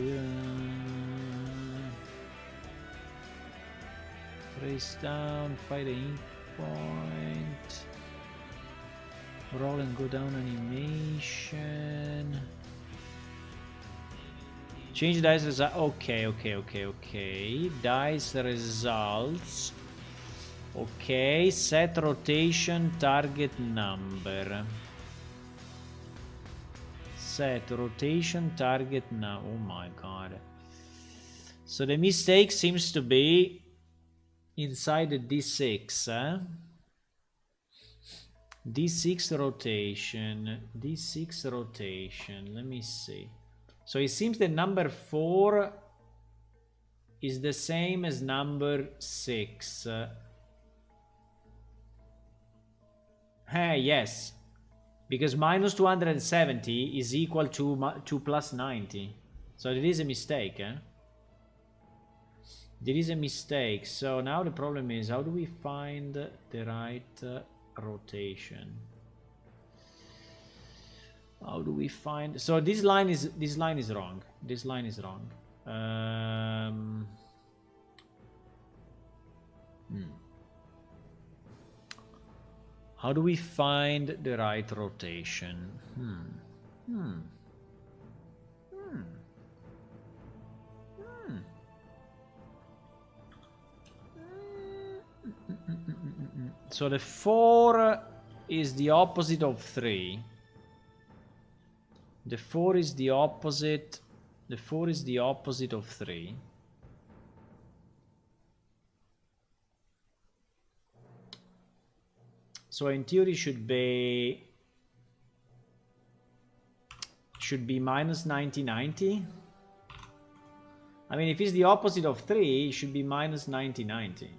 Trace down, fight the ink point. Roll and go down animation. Change dice result. Okay. Dice results. Okay, set rotation target number. Set rotation target now. Oh my god. So the mistake seems to be inside the D6, eh? D6 rotation. Let me see. So it seems the number 4 is the same as number 6. Yes. Because minus 270 is equal to 2 plus 90. So it is a mistake, eh? There is a mistake. So now the problem is, how do we find the right rotation? How do we find? So this line is wrong. This line is wrong. How do we find the right rotation? So the 4 is the opposite of 3. The 4 is the opposite. The 4 is the opposite of 3. So in theory should be minus 9090. I mean, if it's the opposite of 3, it should be minus 9090.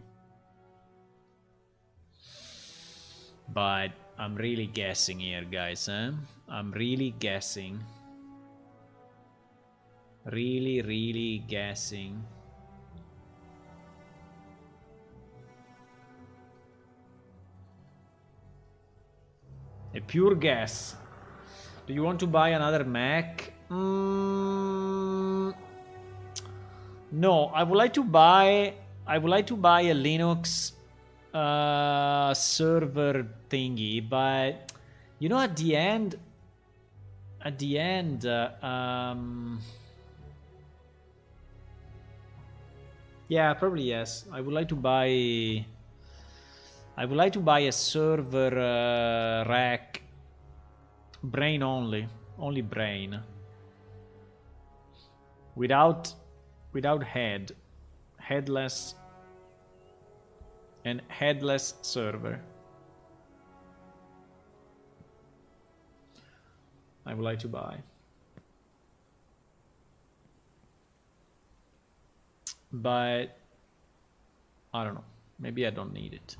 But I'm really guessing here, guys, huh? I'm really guessing. Really guessing. A pure guess. Do you want to buy another Mac? No, I would like to buy a Linux server thingy, but you know, at the end, yeah, probably yes. I would like to buy a server rack, brain only brain, without headless server. I would like to buy. But I don't know. Maybe I don't need it.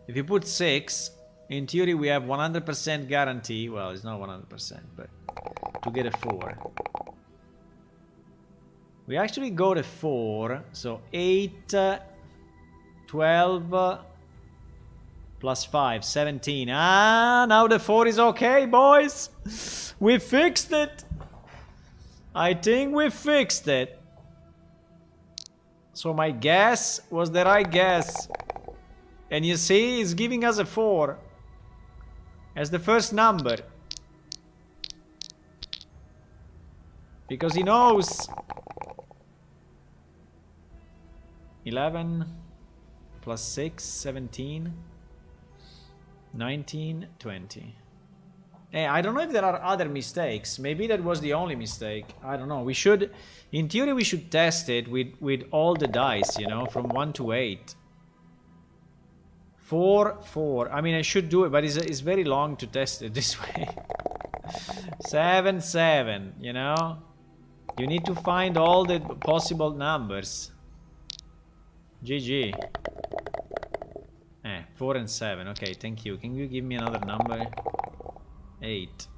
If you put 6, in theory we have 100% guarantee. Well, it's not 100%, but to get a 4. We actually go to 4, so 8, 12, plus 5, 17. Ah, now the 4 is okay, boys. We fixed it. I think we fixed it. So my guess was the right guess. And you see, it's giving us a 4 as the first number. Because he knows. 11 plus 6, 17, 19, 20. Hey, I don't know if there are other mistakes. Maybe that was the only mistake. I don't know. We should, in theory, we should test it with all the dice, you know, from 1 to 8. 4, 4. I mean, I should do it, but it's very long to test it this way. 7, 7, you know? You need to find all the possible numbers. GG. 4 and 7. Okay, thank you. Can you give me another number? 8.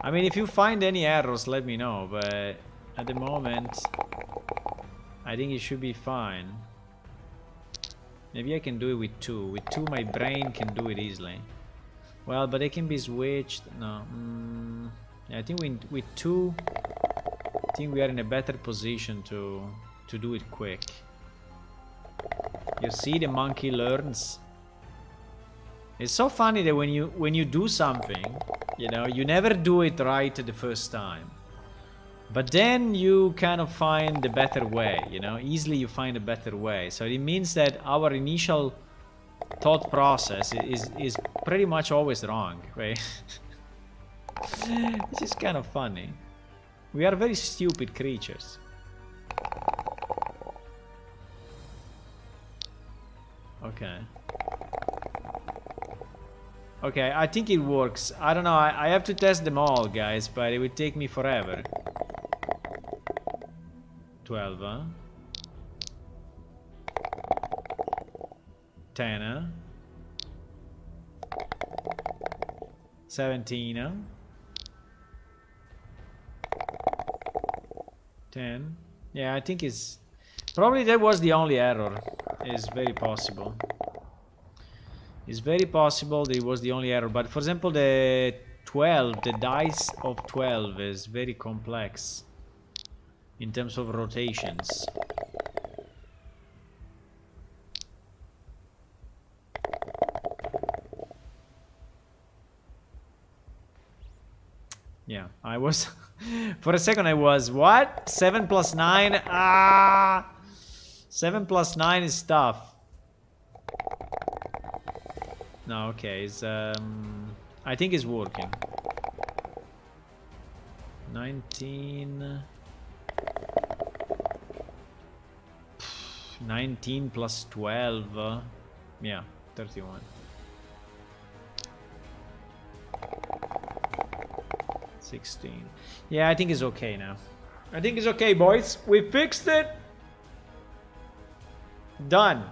I mean, if you find any errors, let me know. But at the moment, I think it should be fine. Maybe I can do it with 2. With 2, my brain can do it easily. Well, but they can be switched. No. Yeah, I think with 2, I think we are in a better position to do it quick. You see, the monkey learns. It's so funny that when you do something, you know, you never do it right the first time. But then you kind of find the better way, you know, easily you find a better way. So it means that our initial thought process is pretty much always wrong, right? This is kind of funny. We are very stupid creatures. Okay. Okay, I think it works. I don't know, I have to test them all, guys, but it would take me forever. 12, huh? 10, huh? 17, huh? 10. Yeah, I think it's... Probably that was the only error. It's very possible. It's very possible that it was the only error. But for example, the 12, the dice of 12 is very complex in terms of rotations. Yeah, I was... For a second I was... What? 7 plus 9? Ah! 7 plus 9 is tough. No, okay, it's... I think it's working. 19... 19 plus 12. Yeah, 31. 16. Yeah, I think it's okay now. I think it's okay, boys. We fixed it. Done.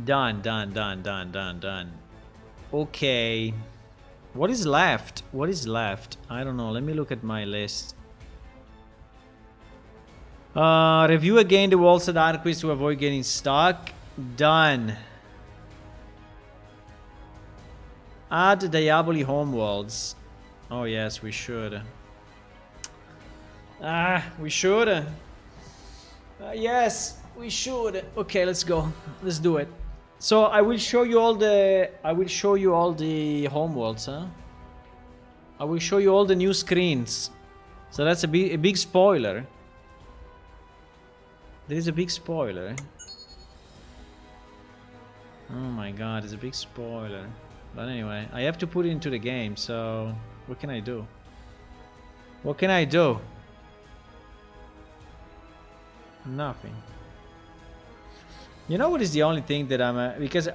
Done. Okay. What is left? What is left? I don't know. Let me look at my list. Review again the walls at Arquist to avoid getting stuck. Done. Add Diaboli homeworlds. Oh yes, we should. We should. Yes, we should. Okay, let's go. Let's do it. So I will show you all the. I will show you all the homeworlds, huh? I will show you all the new screens. So that's a big spoiler. There is a big spoiler. Oh my god, it's a big spoiler. But anyway, I have to put it into the game, so what can I do? What can I do? Nothing. You know what is the only thing that I'm... because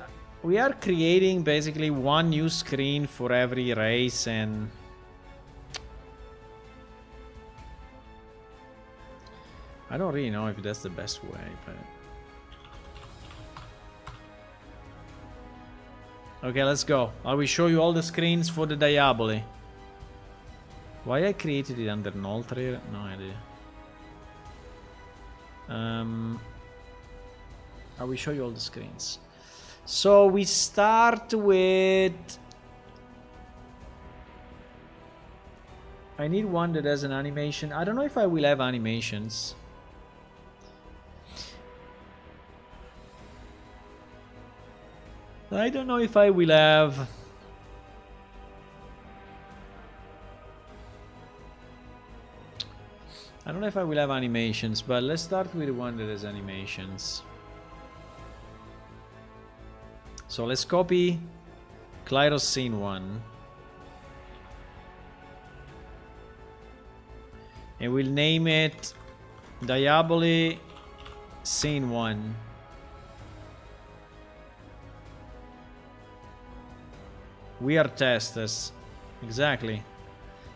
we are creating basically one new screen for every race, and... I don't really know if that's the best way, but... Okay, let's go. I will show you all the screens for the Diaboli. Why I created it under Noltrir? No idea. I will show you all the screens. So we start with... I need one that has an animation. I don't know if I will have animations. I don't know if I will have... I don't know if I will have animations, but let's start with one that has animations. So let's copy Klyros scene 1. And we'll name it Diaboli scene 1. We are testers. Exactly.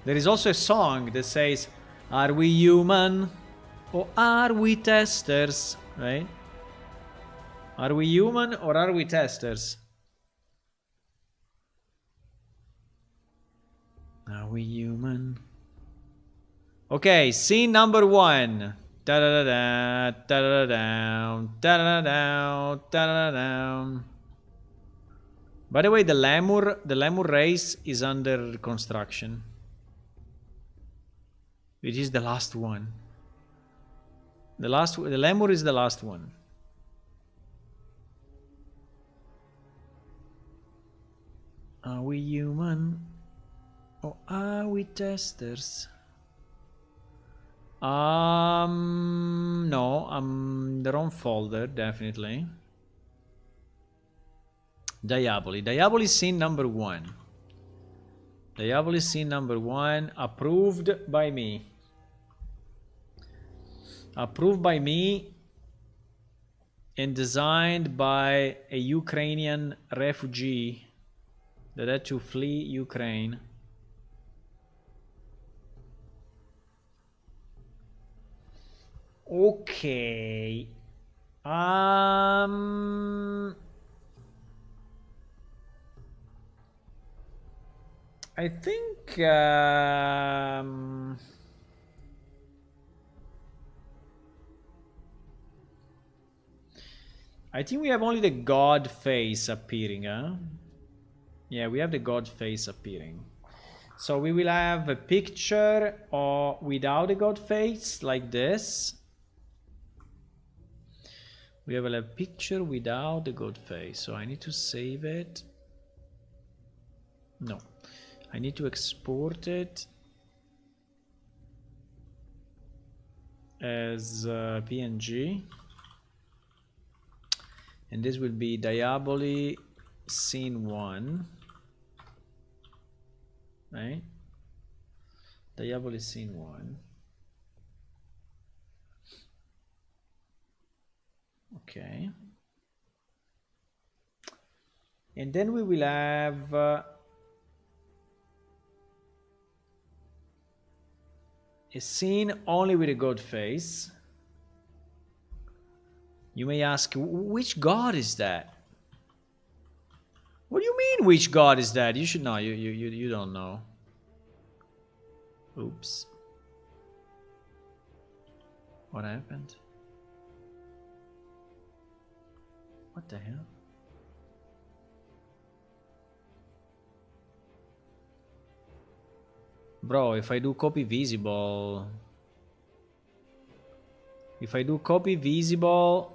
There is also a song that says, "Are we human or are we testers?" Right? Are we human or are we testers? Are we human? Okay, scene number 1. Da da da da da da da da da da da. By the way, the lemur race is under construction. It is the last one. The lemur is the last one. Are we human or are we testers? No, I'm the wrong folder, definitely. Diaboli. Diaboli scene number 1. Diaboli scene number 1, approved by me. Approved by me and designed by a Ukrainian refugee that had to flee Ukraine. Okay. I think we have only the god face appearing, huh? Yeah, we have the god face appearing. So we will have a picture or without a god face, like this. We have a picture without the god face. So I need to save it. No. I need to export it as PNG. And this will be Diaboli scene 1. Right? Diaboli scene 1. Okay. And then we will have a scene only with a god face. You may ask, which god is that? What do you mean, which god is that? You should know. You don't know. Oops. What happened? What the hell? Bro, if I do copy visible... If I do copy visible...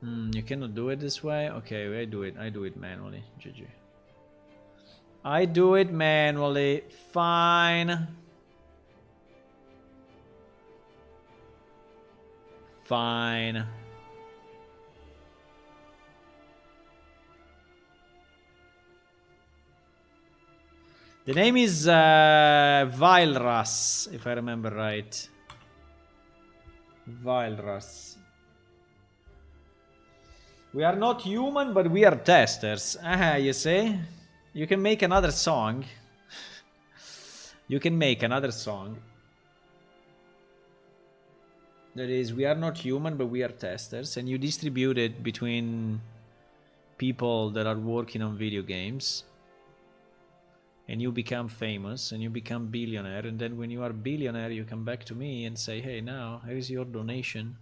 you cannot do it this way? Okay, I do it manually. GG. I do it manually. Fine. Fine. The name is Vilras, if I remember right. Vilras. We are not human, but we are testers. You see? You can make another song. You can make another song. That is, we are not human, but we are testers. And you distribute it between people that are working on video games. And you become famous, and you become billionaire. And then when you are billionaire, you come back to me and say, hey, now, here is your donation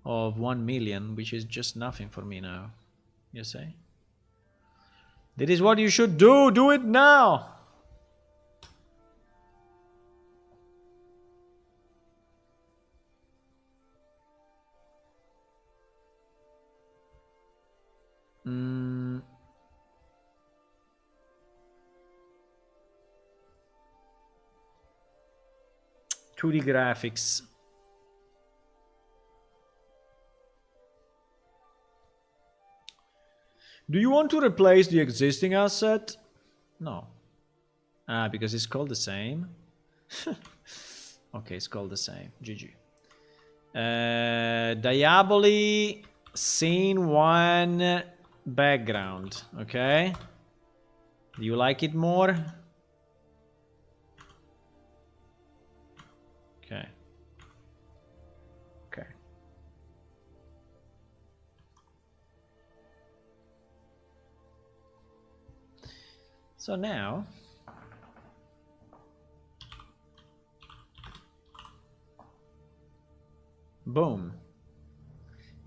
of 1 million, which is just nothing for me now. You say? That is what you should do. Do it now. Mm. 2D graphics. Do you want to replace the existing asset? No. Ah, because it's called the same. Okay, it's called the same. GG. Diaboli scene 1 background. Okay. Do you like it more? Okay. Okay. So now, boom.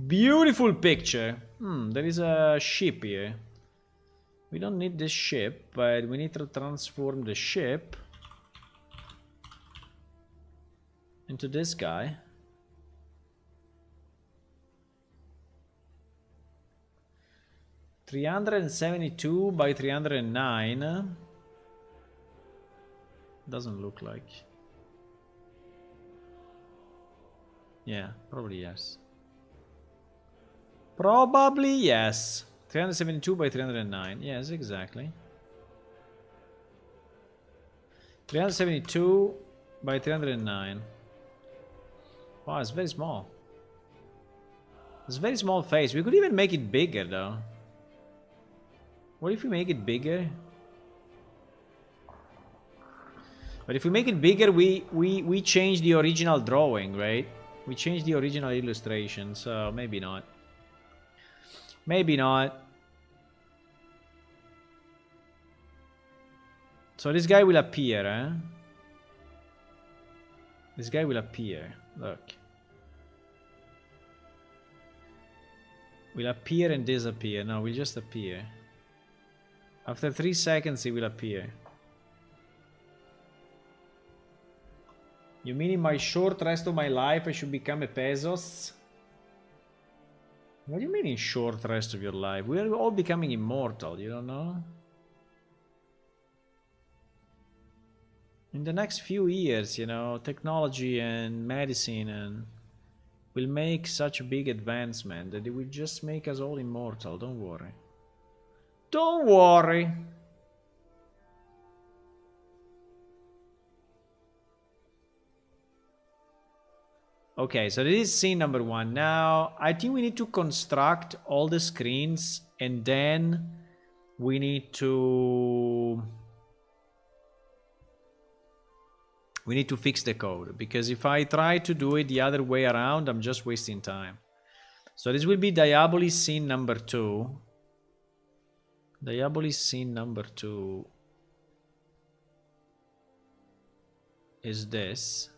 Beautiful picture. There is a ship here. We don't need this ship, but we need to transform the ship into this guy. $372 by 309. Doesn't look like. Yeah, probably yes. Probably yes. 372 by 309. Yes, exactly. 372 by 309. Wow, it's very small. It's a very small face. We could even make it bigger though. What if we make it bigger? But if we make it bigger, we change the original drawing, right? We change the original illustration, so maybe not. Maybe not. So this guy will appear, eh? This guy will appear. Look. Will appear and disappear. No, will just appear. After 3 seconds, he will appear. You mean in my short rest of my life I should become a Pesos? What do you mean in short rest of your life? We are all becoming immortal, you don't know? In the next few years, you know, technology and medicine and will make such a big advancement that it will just make us all immortal, don't worry. Don't worry. Okay, so this is scene number 1. Now, I think we need to construct all the screens and then we need to fix the code, because if I try to do it the other way around, I'm just wasting time. So this will be Diabolis scene number 2. Diabolis scene number 2 is this.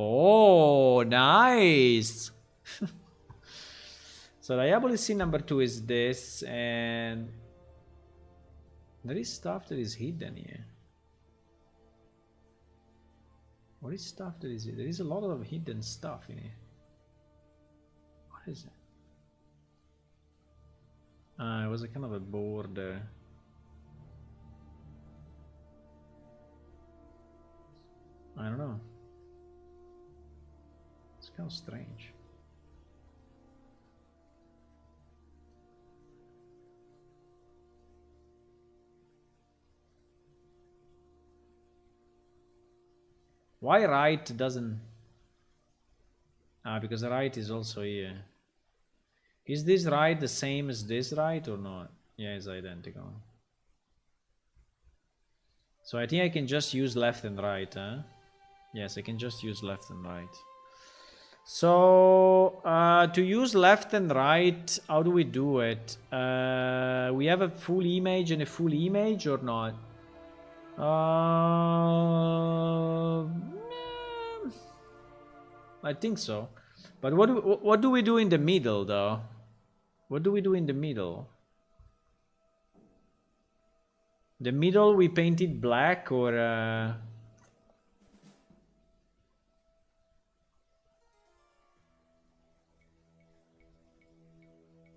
Oh, nice. So Diabolis scene number 2 is this, and there is stuff that is hidden here. What is stuff that is here? There is a lot of hidden stuff in here. What is it? It was a kind of a border. I don't know. It's kind of strange. Why right doesn't... because the right is also here. Is this right the same as this right or not? Yeah, it's identical. So I think I can just use left and right, huh? Yes, I can just use left and right. So to use left and right, how do we do it? We have a full image and a full image or not? I think so. But what do we do in the middle though? What do we do in the middle? The middle we paint it black or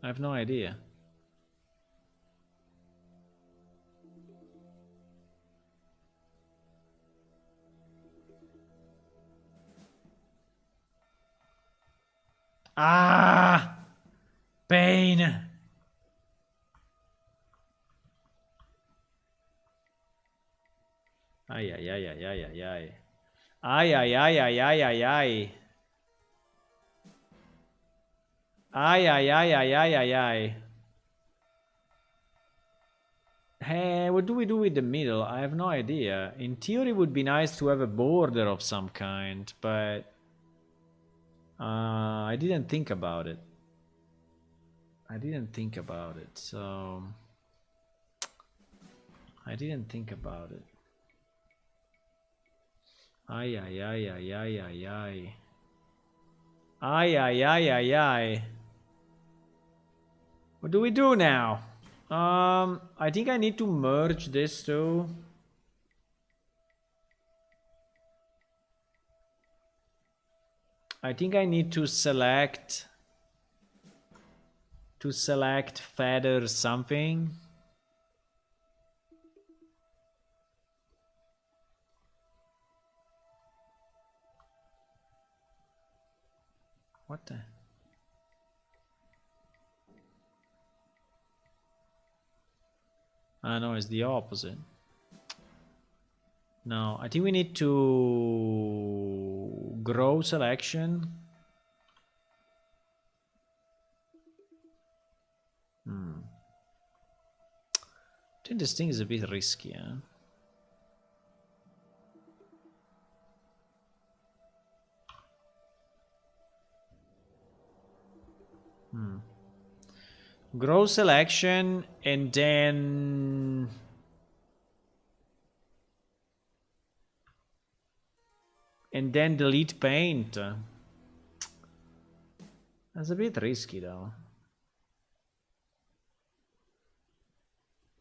I have no idea. Ah! Pain! Ay, ay, ay, ay, ay, ay, ay. Ay, ay, ay, ay, ay, ay, ay. Ay, ay, ay, ay, ay, ay, ay. Hey, what do we do with the middle? I have no idea. In theory, it would be nice to have a border of some kind, but I didn't think about it. I didn't think about it, so I didn't think about it. Ay, ay, ay, ay, ay, ay, ay. Ay, ay, ay, ay, ay. What do we do now? I think I need to merge this too. I think I need to select feather something. What the? No, it's the opposite. No, I think we need to grow selection. I think this thing is a bit risky, huh? Grow selection and then delete paint. That's a bit risky though.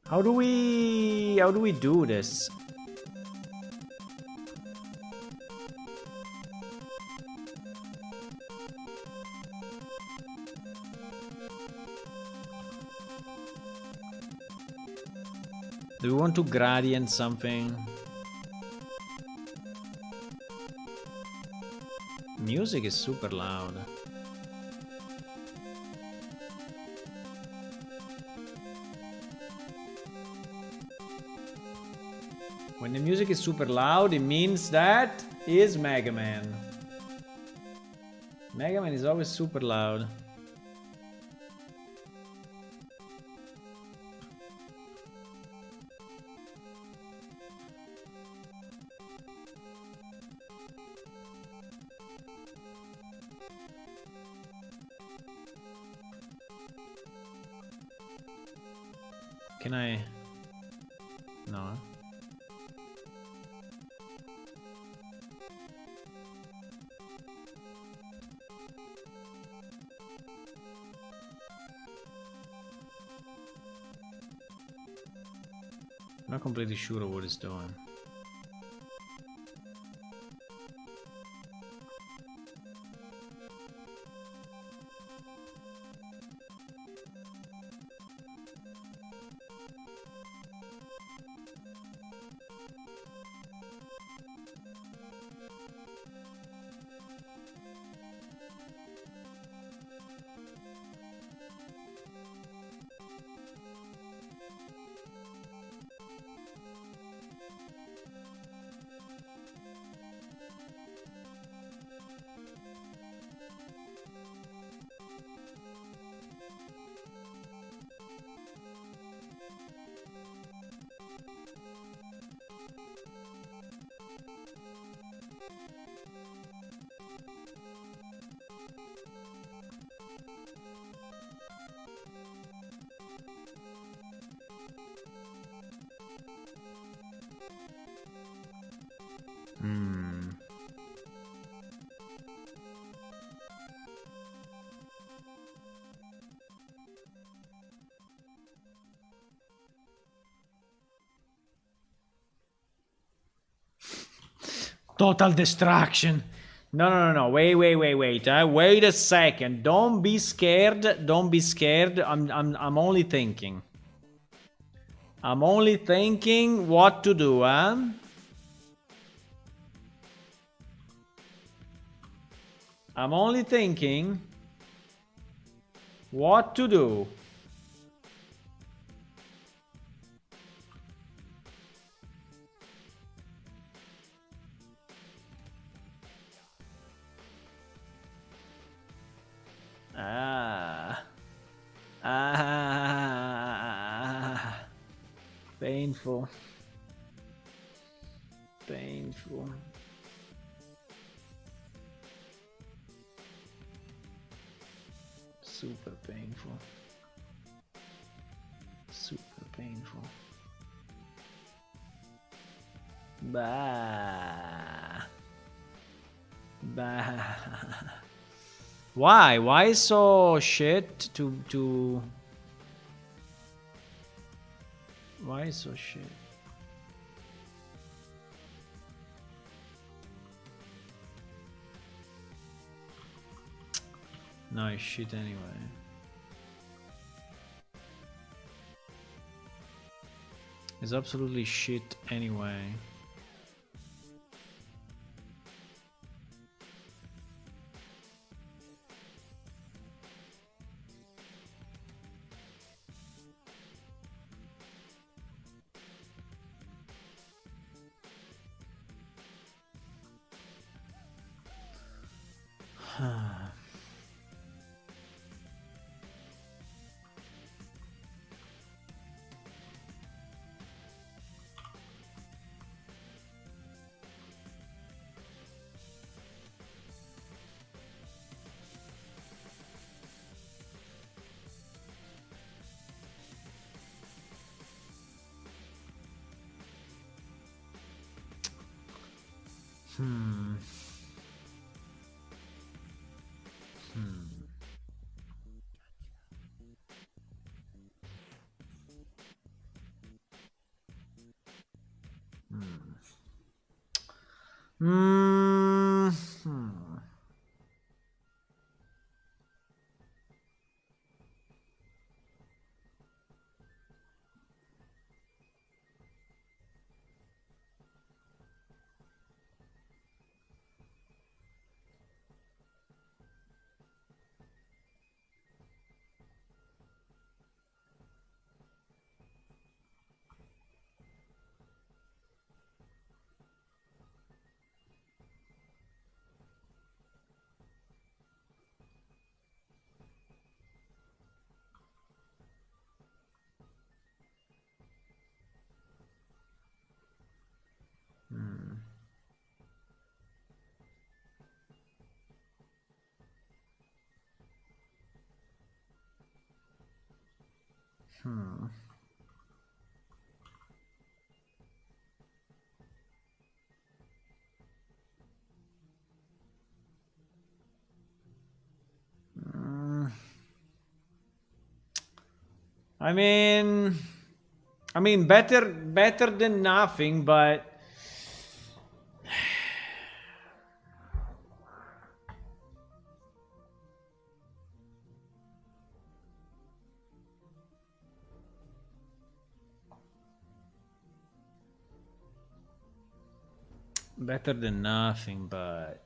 How do we do this? Do we want to gradient something? Music is super loud. When the music is super loud, it means that is Mega Man. Mega Man is always super loud. Can I? No. Not completely sure of what it's doing. Total distraction. No. Wait. Wait a second. Don't be scared. Don't be scared. I'm only thinking. I'm only thinking what to do, huh? I'm only thinking what to do. Painful. Painful. Super painful. Super painful. Bah. Bah. Why? Why so shit to... Why so shit? No, it's shit anyway. It's absolutely shit anyway. I mean, better than nothing, but better than nothing, but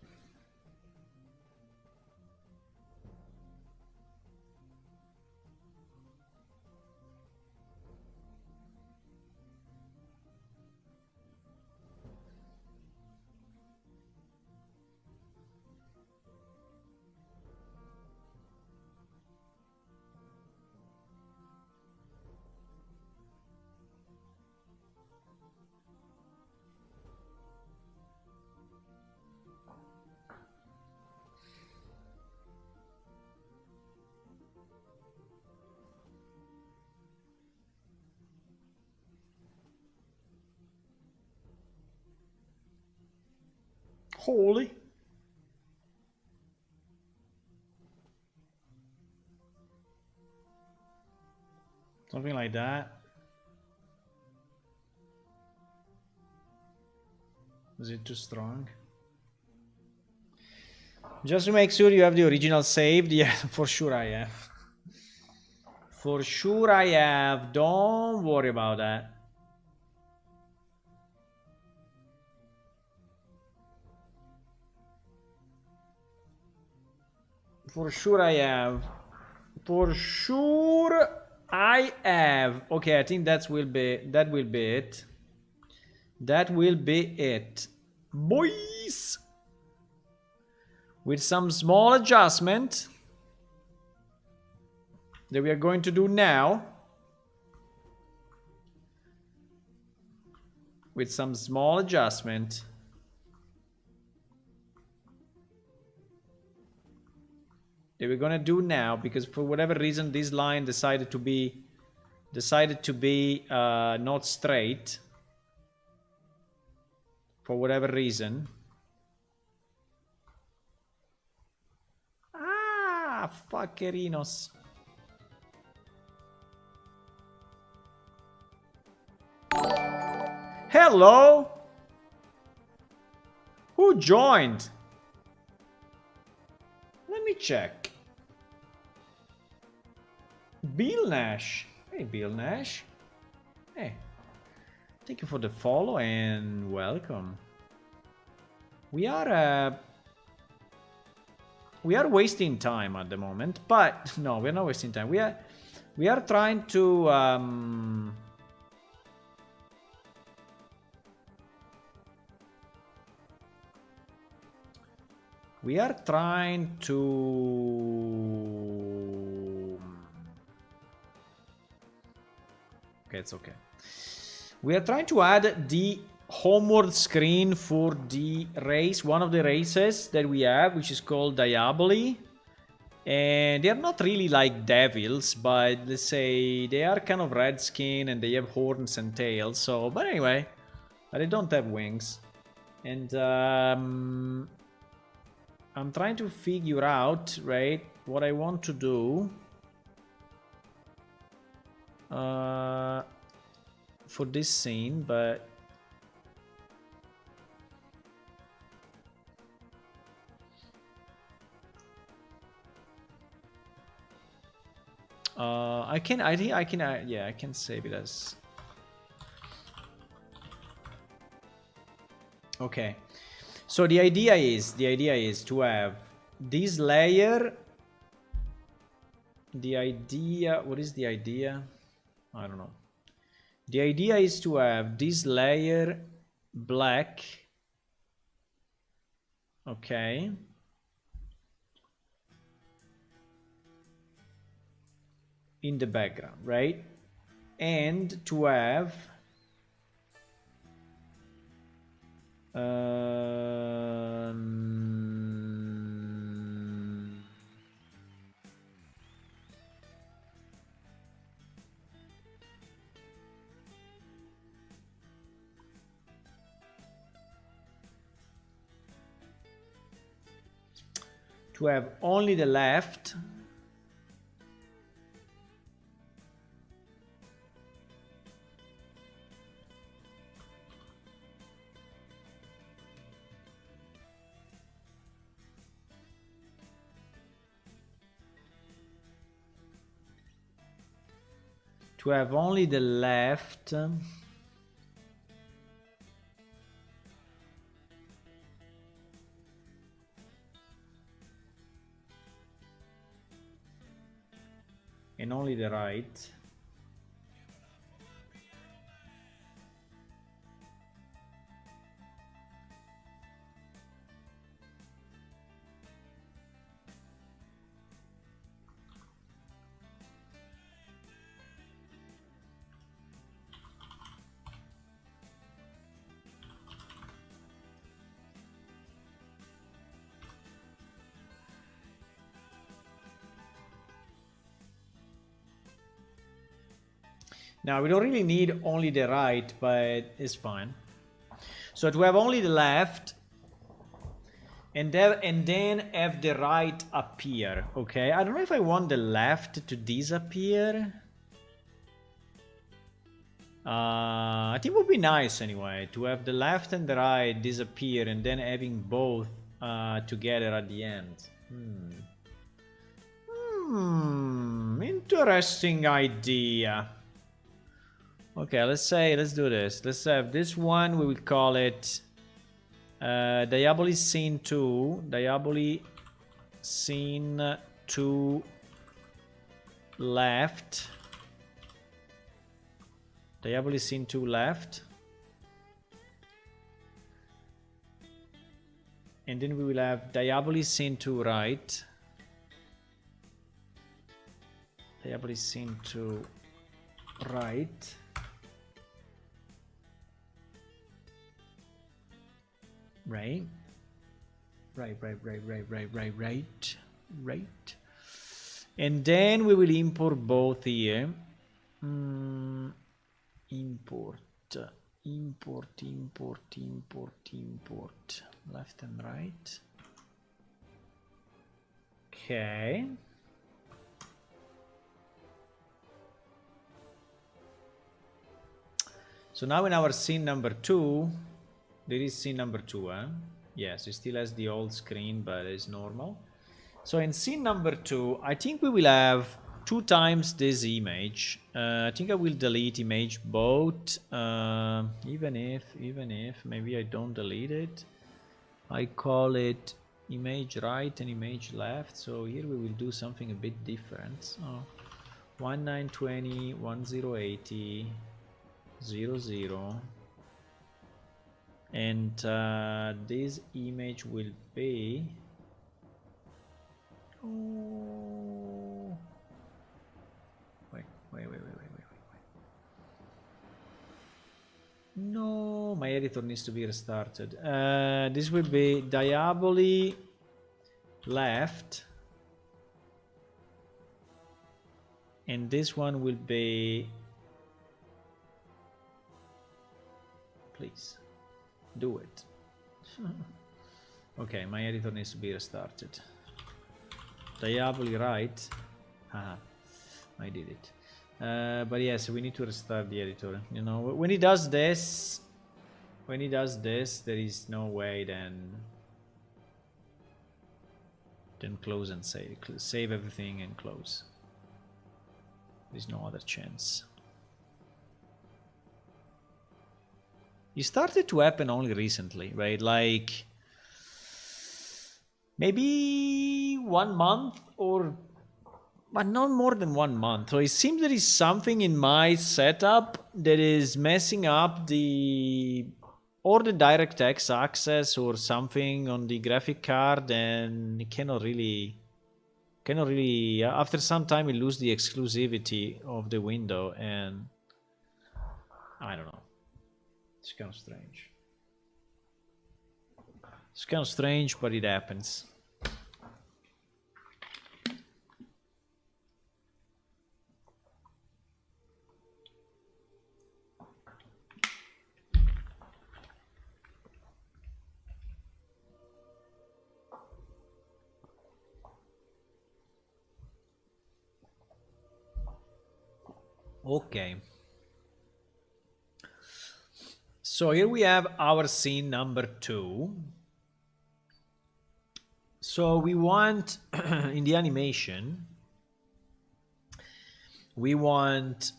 holy. Something like that. Is it too strong? Just to make sure you have the original saved. Yeah, for sure I have. For sure I have. Don't worry about that. For sure I have. For sure I have. Okay, I think that will be it. That will be it. Boys! With some small adjustment that we are going to do now. With some small adjustment. That we're gonna do now, because for whatever reason this line decided to be not straight. For whatever reason. Ah, fuckerinos. Hello? Who joined? Let me check. Bill Nash. Hey, Bill Nash. Hey. Thank you for the follow and welcome. We are wasting time at the moment, but no, we're not wasting time. We are trying to we are trying to... Okay, it's okay. We are trying to add the homeward screen for the race, one of the races that we have, which is called Diaboli. And they are not really like devils, but let's say they are kind of red skin and they have horns and tails. So, but anyway, but they don't have wings. And I'm trying to figure out, right, what I want to do for this scene, but I think I can, yeah, I can save it as... Okay. So the idea is to have this layer. What is the idea? I don't know. The idea is to have this layer black. Okay. In the background, right? And to have to have only the left. To have only the left. And only the right. Now we don't really need only the right, but it's fine. So to have only the left and then have the right appear, okay? I don't know if I want the left to disappear. I think it would be nice anyway to have the left and the right disappear and then having both together at the end. Interesting idea. Okay, let's do this. Let's have this one, we will call it Diaboli Scene 2. Diaboli Scene 2 left. Diaboli Scene 2 left. And then we will have Diaboli Scene 2 right. Diaboli Scene 2 right. Right. And then we will import both here. Import. Left and right. Okay. So now in our scene number 2, there is scene number 2, eh? Yes, it still has the old screen, but it's normal. So in scene number 2, I think we will have 2 times this image. I think I will delete image both, even if maybe I don't delete it. I call it image right and image left. So here we will do something a bit different. So 1920, 1080, 00. And this image will be wait. No, my editor needs to be restarted. This will be Diaboli left, and this one will be, please do it. Okay, my editor needs to be restarted. Diaboli right. Haha, I did it. But yes, we need to restart the editor. You know, when he does this, there is no way then close and save everything and close. There's no other chance. It started to happen only recently, right? Like maybe 1 month, but not more than 1 month. So it seems there is something in my setup that is messing up the DirectX access or something on the graphic card, and it cannot really after some time it lose the exclusivity of the window, and I don't know. It's kind of strange. It's kind of strange, but it happens. Okay. So here we have our scene number 2. So we want in the animation, we want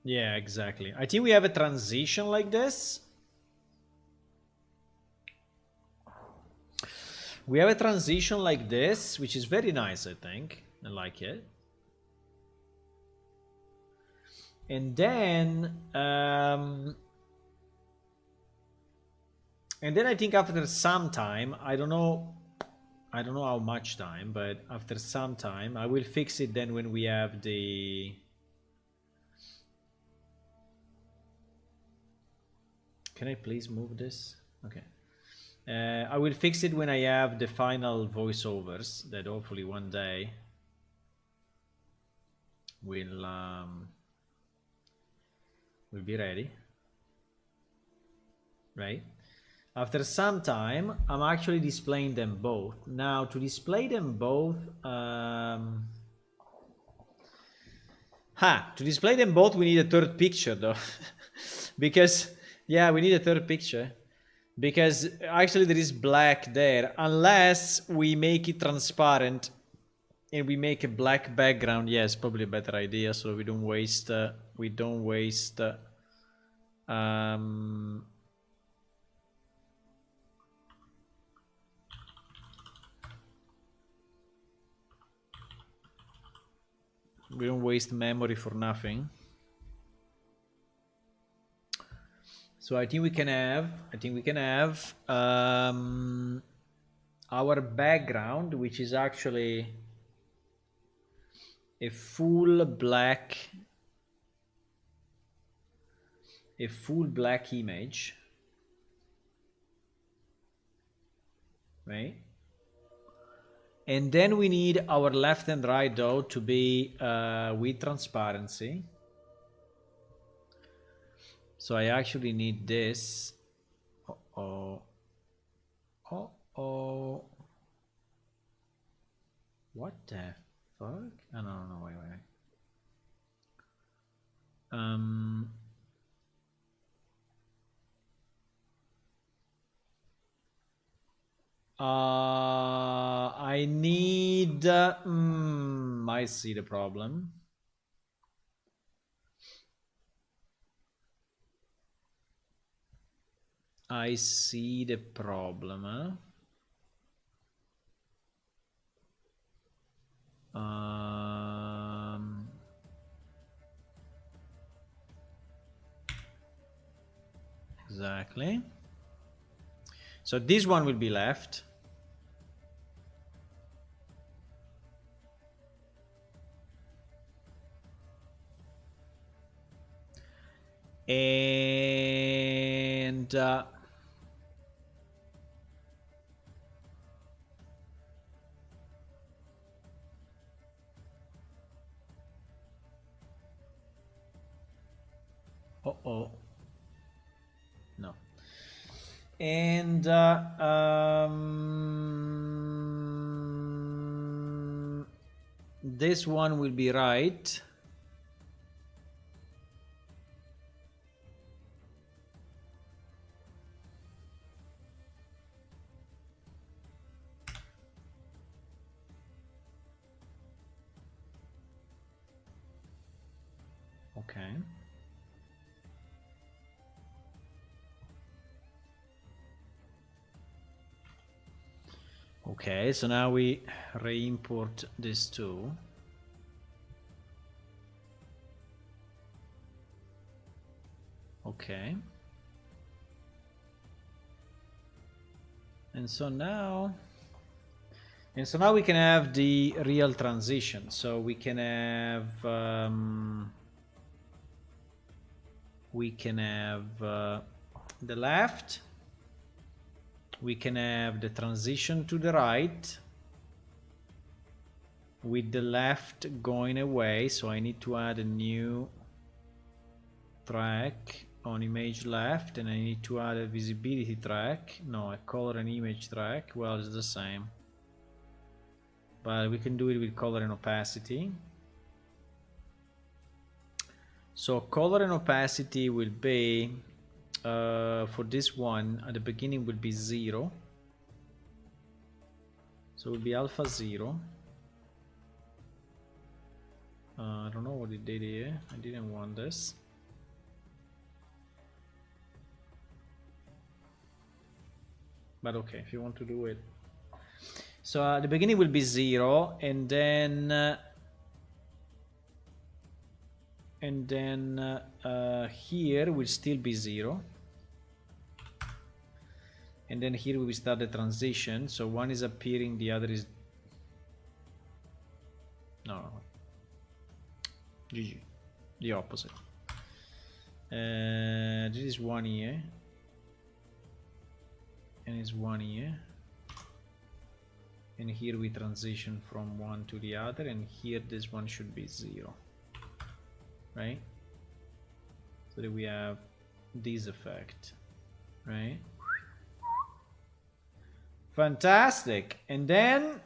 yeah, exactly. I think we have a transition like this. We have a transition like this, which is very nice, I think. I like it. And then I think after some time, I don't know how much time, but after some time, I will fix it then when we have the... Can I please move this? Okay. I will fix it when I have the final voiceovers that hopefully one day will be ready. Right? After some time, I'm actually displaying them both. Now, to display them both, to display them both, we need a third picture, though. Because, yeah, we need a third picture. Because actually there is black there. Unless we make it transparent and we make a black background. Yes, probably a better idea, so we don't waste... we don't waste memory for nothing. So I think we can have our background, which is actually a full black image, right? And then we need our left and right though to be with transparency. So I actually need this. Uh-oh. Uh-oh. What the fuck? Oh, no, wait. I need... I see the problem. I see the problem, huh? Exactly. So this one will be left. And uh-oh. No. And this one will be right. Okay. Okay, so now we re-import this too. Okay. And so now we can have the real transition. So we can have the left. We can have the transition to the right with the left going away. So I need to add a new track on image left, and I need to add a visibility track. No, a color and image track. Well, it's the same. but we can do it with color and opacity. So color and opacity will be, for this one, at the beginning will be 0. So it will be alpha 0. I don't know what it did here. I didn't want this. But okay, if you want to do it. So at the beginning will be 0, and then here will still be 0. And then here we will start the transition. So one is appearing, the other is... No. GG. The opposite. This is 1 here. And it's 1 here. And here we transition from one to the other, and here this one should be 0. Right? So that we have this effect. Right? Fantastic. And then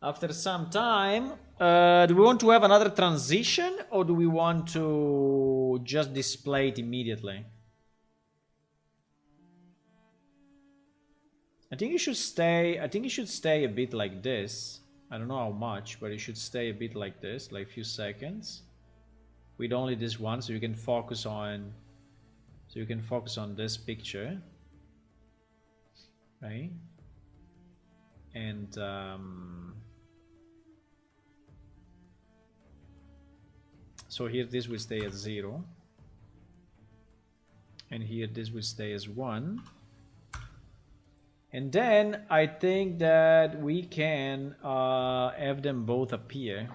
after some time, do we want to have another transition, or do we want to just display it immediately? I think it should stay a bit like this. I don't know how much, but it should stay a bit like this, like a few seconds, with only this one, so you can focus on this picture, right? And so here this will stay at 0, and here this will stay as 1. And then I think that we can have them both appear,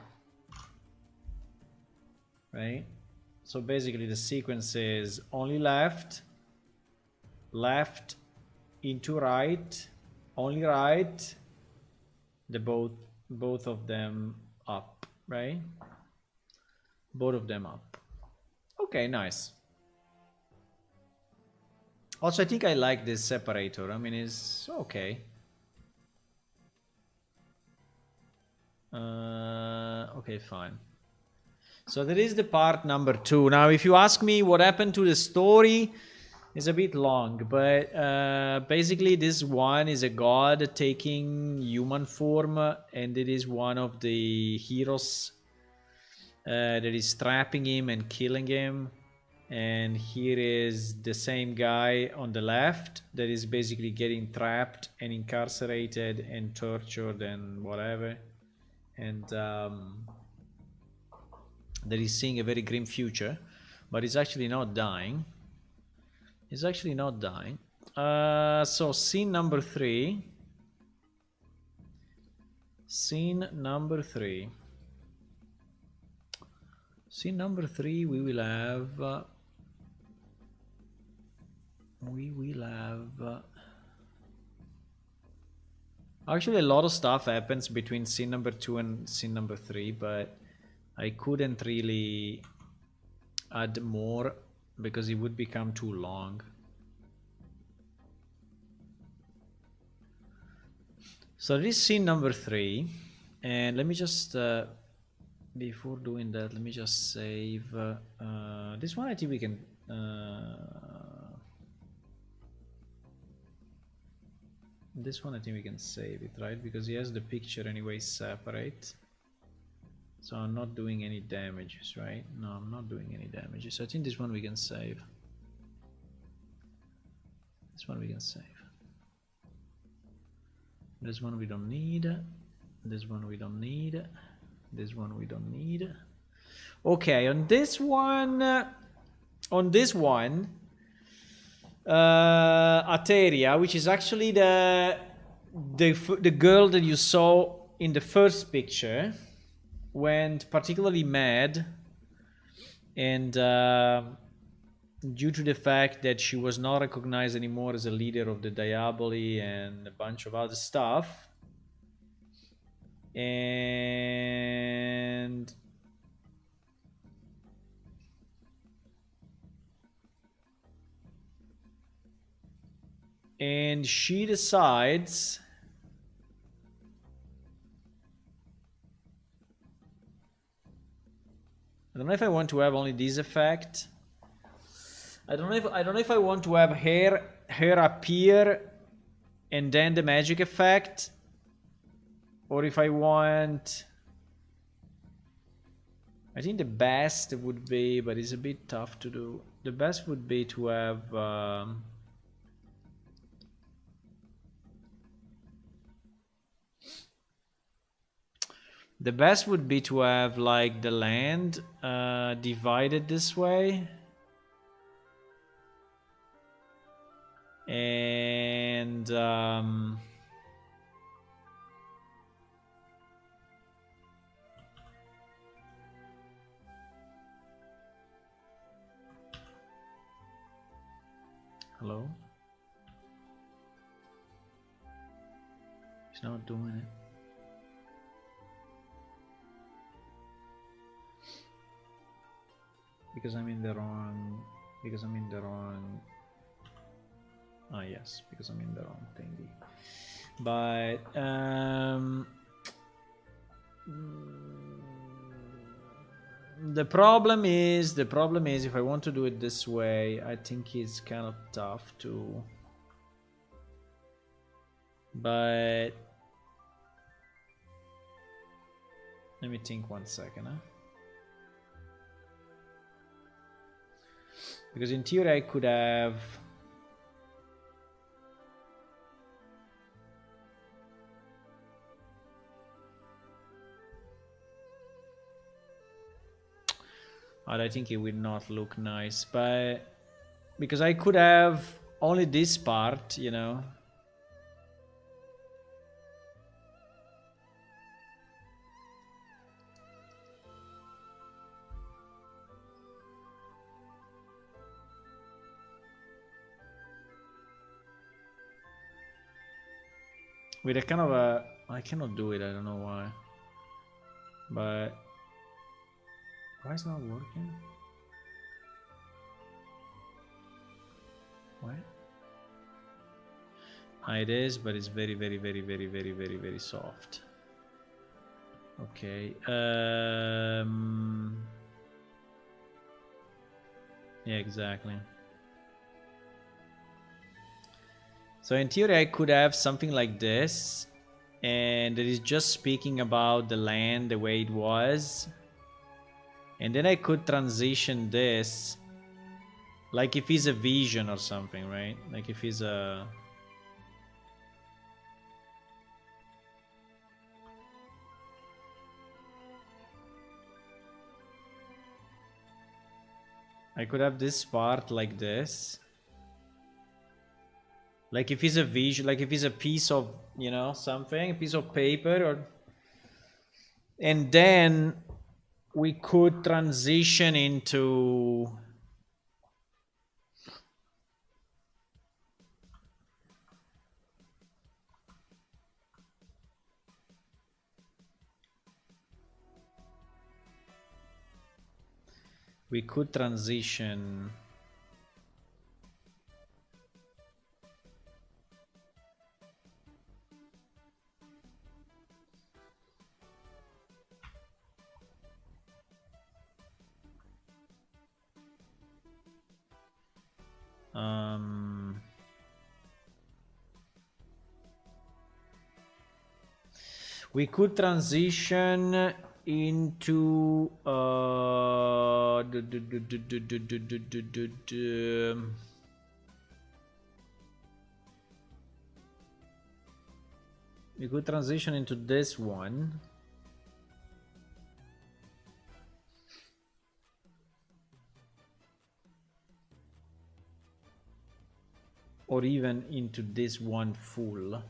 right? So basically the sequence is only left, left into right, only right, the both of them up, right? Both of them up. Okay, nice. Also, I think I like this separator. I mean, it's okay. Okay, fine. So that is the part number 2. Now, if you ask me what happened to the story, it's a bit long, but basically this one is a god taking human form, and it is one of the heroes that is trapping him and killing him. And here is the same guy on the left that is basically getting trapped and incarcerated and tortured and whatever, and that is seeing a very grim future, but he's actually not dying. He's actually not dying. So scene number 3. Scene number 3. Scene number 3, we will have... actually a lot of stuff happens between scene number 2 and scene number 3, but I couldn't really add more because it would become too long. So this is scene number 3, and let me just before doing that, let me just save this one. I think we can this one I think we can save it, right? Because he has the picture anyway separate. So I'm not doing any damages, right? No, I'm not doing any damages. So I think this one we can save. This one we can save. This one we don't need. This one we don't need. This one we don't need. Okay, on this one, Ateria, which is actually the girl that you saw in the first picture, went particularly mad, and due to the fact that she was not recognized anymore as a leader of the Diaboli and a bunch of other stuff, and she decides don't know if I want to have only this effect. I don't know if I want to have hair appear and then the magic effect, or if I want. I think the best would be, but it's a bit tough to do. The best would be to have. The best would be to have like the land divided this way. And hello? He's not doing it. Because I'm in the wrong. Ah, yes, because I'm in the wrong thingy. But the problem is if I want to do it this way, I think it's kind of tough to. But let me think 1 second, huh? Because in theory I could have. I think it would not look nice, but because I could have only this part, you know. With a kind of a, I cannot do it, I don't know why. But why is it not working? What? Ah, it is, but it's very soft. Okay. Yeah, exactly. So in theory, I could have something like this, and it is just speaking about the land the way it was. And then I could transition this, like if it's a vision or something, right? Like if it's a... I could have this part like this. Like if it's a vision, like if it's a piece of, you know, something, a piece of paper, or... And then we could transition into... We could transition... we could transition into we could transition into this one. Or even into this one full.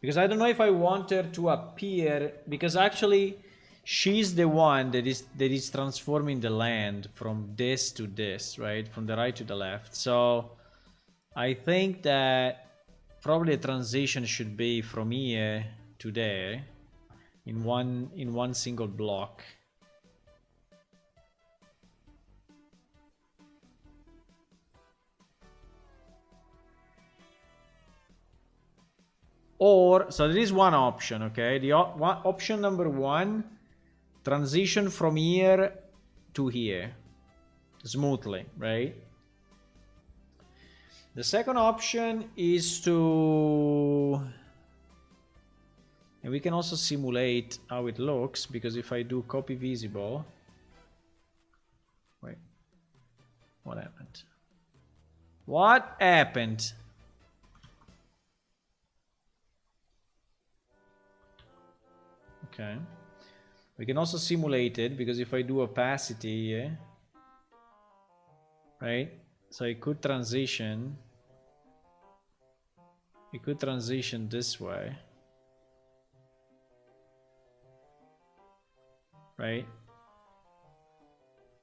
Because I don't know if I want her to appear, because actually she's the one that is transforming the land from this to this, right? From the right to the left. So I think that probably a transition should be from here to there in one single block. Or, so there is one option, okay? The option number one, transition from here to here smoothly, right? The second option is to, and we can also simulate how it looks, because if I do copy visible, wait, what happened? What happened? Okay. We can also simulate it, because if I do opacity here, right? So it could transition. It could transition this way, right?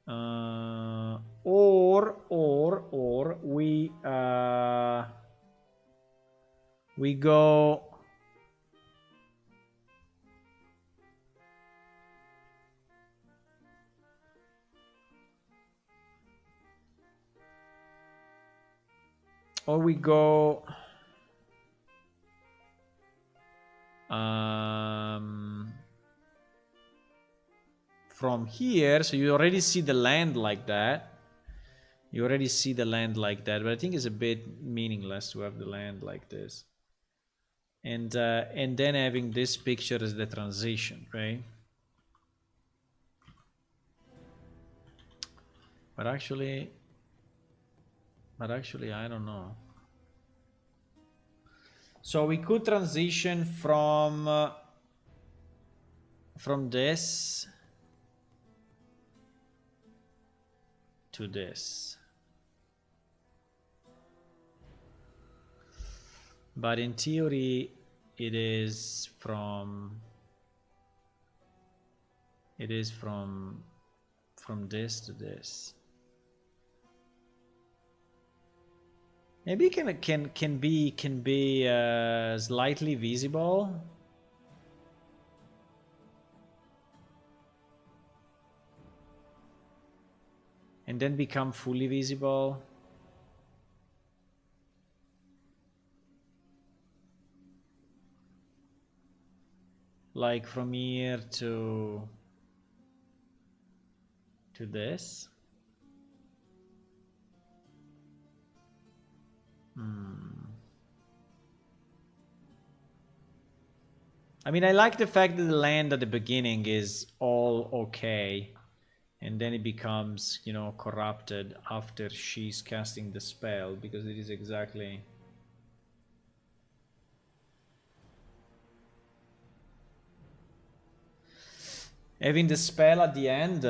Or we go. Or we go from here, so you already see the land like that. You already see the land like that, but I think it's a bit meaningless to have the land like this. And then having this picture as the transition, right? But actually, I don't know. So we could transition from this to this. But in theory, it is from this to this. Maybe can be slightly visible. And then become fully visible. Like from here to this. I mean, I like the fact that the land at the beginning is all okay. And then it becomes, you know, corrupted after she's casting the spell, because it is exactly... having the spell at the end.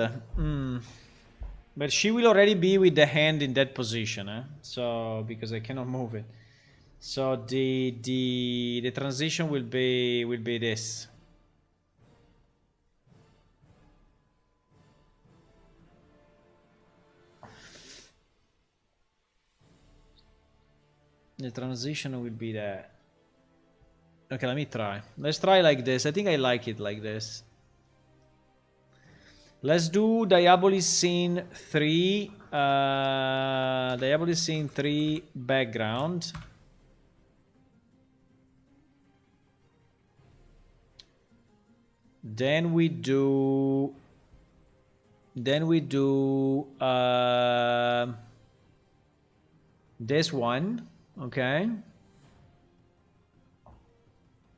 But she will already be with the hand in that position, so because I cannot move it. So the transition will be this. The transition will be that. Okay, let me try. Let's try like this. I think I like it like this. Let's do Diabolic Scene 3. Diabolic Scene 3 background. Then we do this one, okay,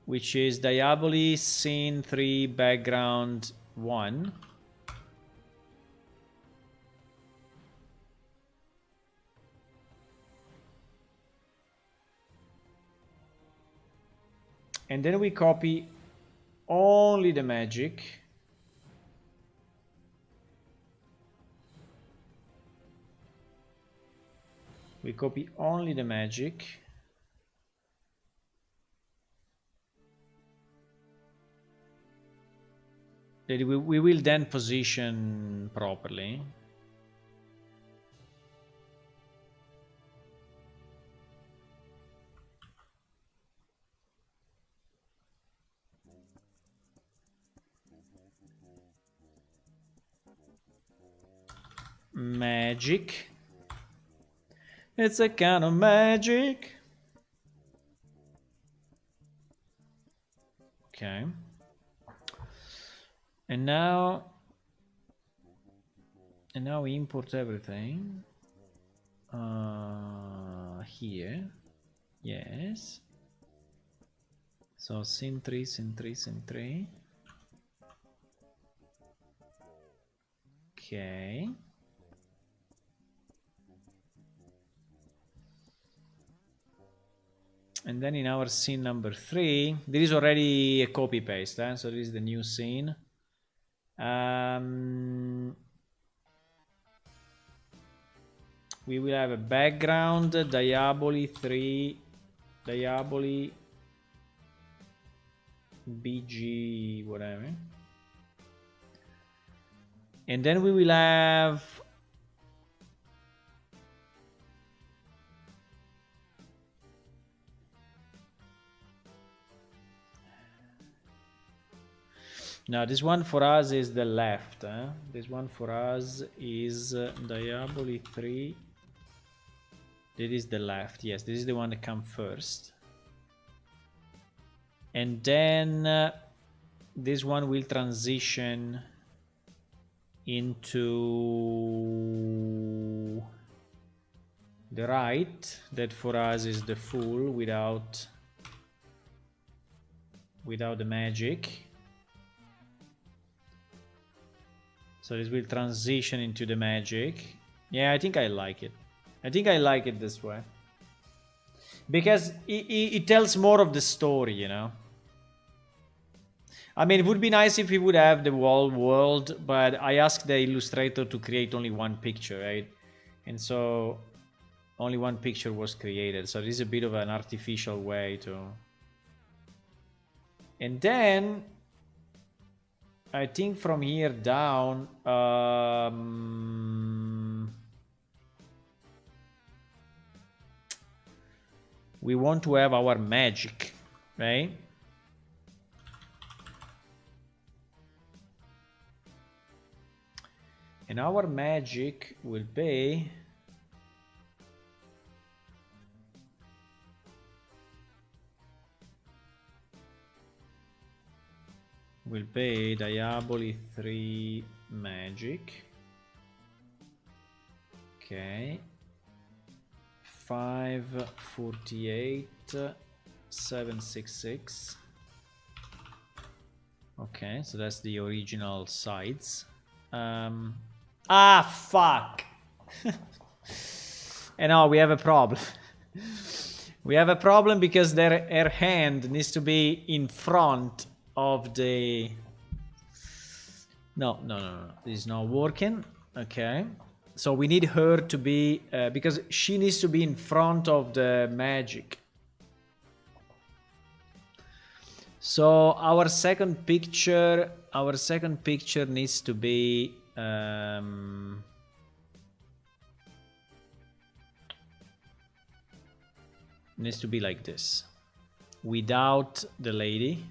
which is Diabolic Scene 3 background 1. And then we copy only the magic. We copy only the magic. That we will then position properly. Magic. It's a kind of magic. Okay. And now And now we import everything here. Yes. So scene 3, scene 3, scene 3. Okay. And then in our scene number 3, there is already a copy paste, so this is the new scene. We will have a background, Diaboli 3, Diaboli BG, whatever. And then we will have now this one for us is the left. This one for us is Diaboli 3. That is the left. Yes, this is the one that comes first. And then this one will transition into the right. That for us is the full without the magic. So this will transition into the magic. Yeah, I think I like it. I think I like it this way. Because it tells more of the story, you know. I mean, it would be nice if we would have the whole world, but I asked the illustrator to create only one picture, right? And so only one picture was created. So this is a bit of an artificial way to... And then I think from here down, we want to have our magic, right? And our magic will be Diaboli 3 magic. Okay. 548 766. Okay, so that's the original sides. Fuck. And now we have a problem. We have a problem because her hand needs to be in front of the... No. This is not working. Okay. So we need her to be... because she needs to be in front of the magic. So our second picture needs to be... needs to be like this. Without the lady.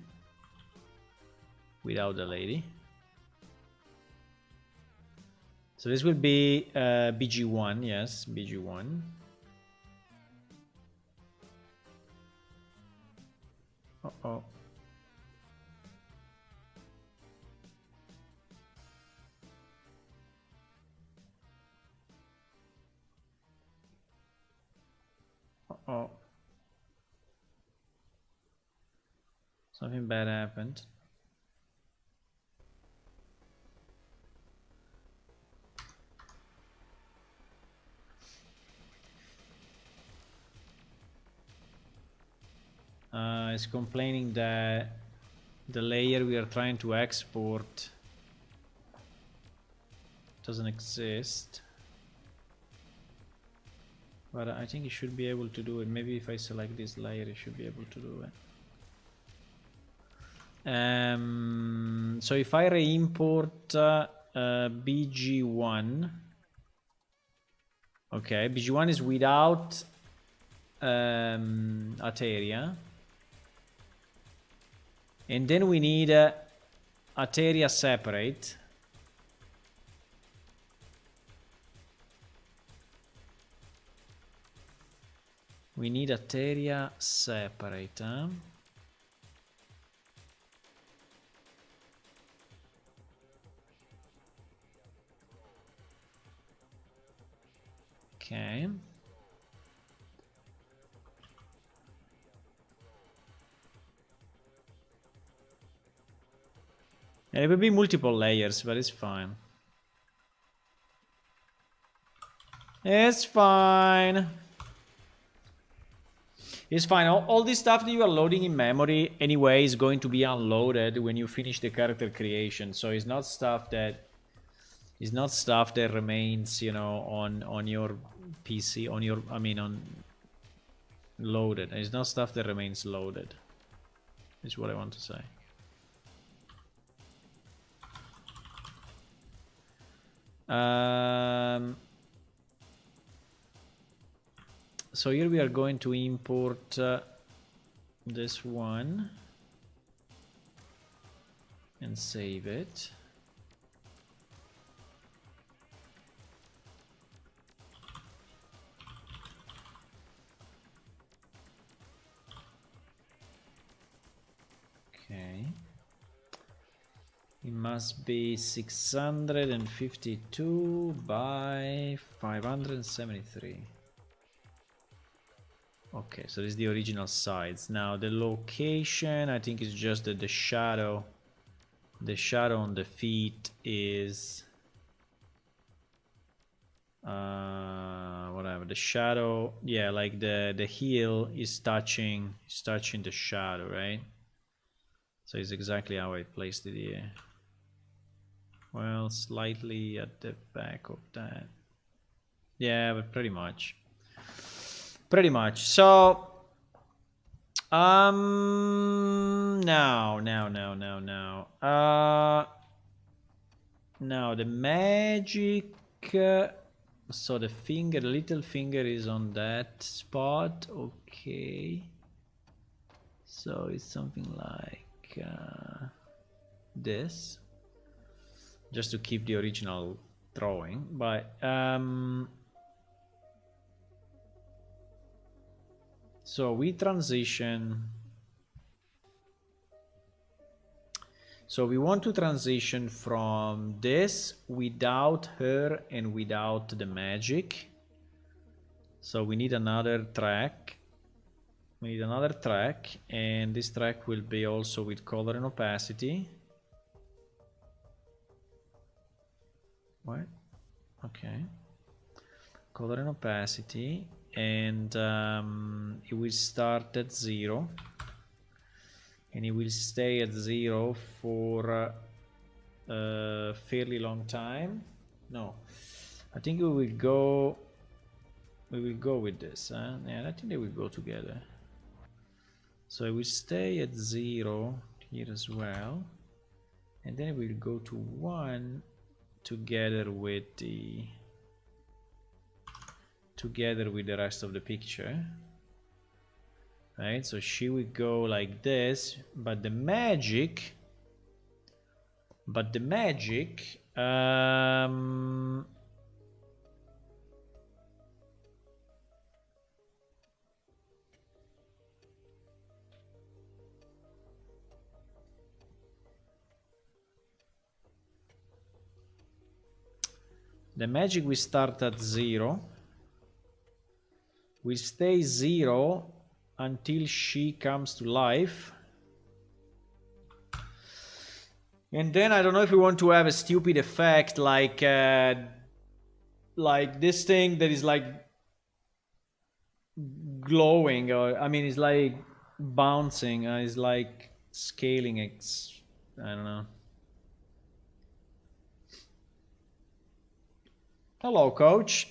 So this will be BG1, yes, BG1. Uh-oh. Uh-oh. Something bad happened. It's complaining that the layer we are trying to export doesn't exist. But I think it should be able to do it. Maybe if I select this layer, it should be able to do it. So if I re-import BG1, okay, BG1 is without Ateria, and then we need Ateria separate. We need Ateria separate, huh? Okay. And it will be multiple layers, but it's fine. It's fine. It's fine. All this stuff that you are loading in memory anyway is going to be unloaded when you finish the character creation. So it's not stuff that remains, you know, on your PC, on loaded. It's not stuff that remains loaded. Is what I want to say. So here we are going to import this one and save it. Okay. It must be 652 by 573. Okay, so this is the original size. Now the location, I think, is just that the shadow on the feet is whatever. The shadow, yeah, like the heel is touching the shadow, right? So it's exactly how I placed it here. Well, slightly at the back of that. Yeah, but pretty much. Pretty much. So now the magic, so the finger, the little finger is on that spot. Okay, so it's something like this, just to keep the original drawing. But so we transition. So we want to transition from this without her and without the magic. So we need another track. We need another track, and this track will be also with color and opacity. What? Okay. Color and opacity, and it will start at 0. And it will stay at 0 for a fairly long time. No, I think we will go with this. Yeah, I think they will go together. So it will stay at 0 here as well, and then it will go to 1 together with the rest of the picture. Right, so she would go like this, but the magic will start at 0. Will stay 0 until she comes to life. And then I don't know if we want to have a stupid effect like this thing that is like glowing, or I mean it's like bouncing, it's like scaling, I don't know. Hello, coach.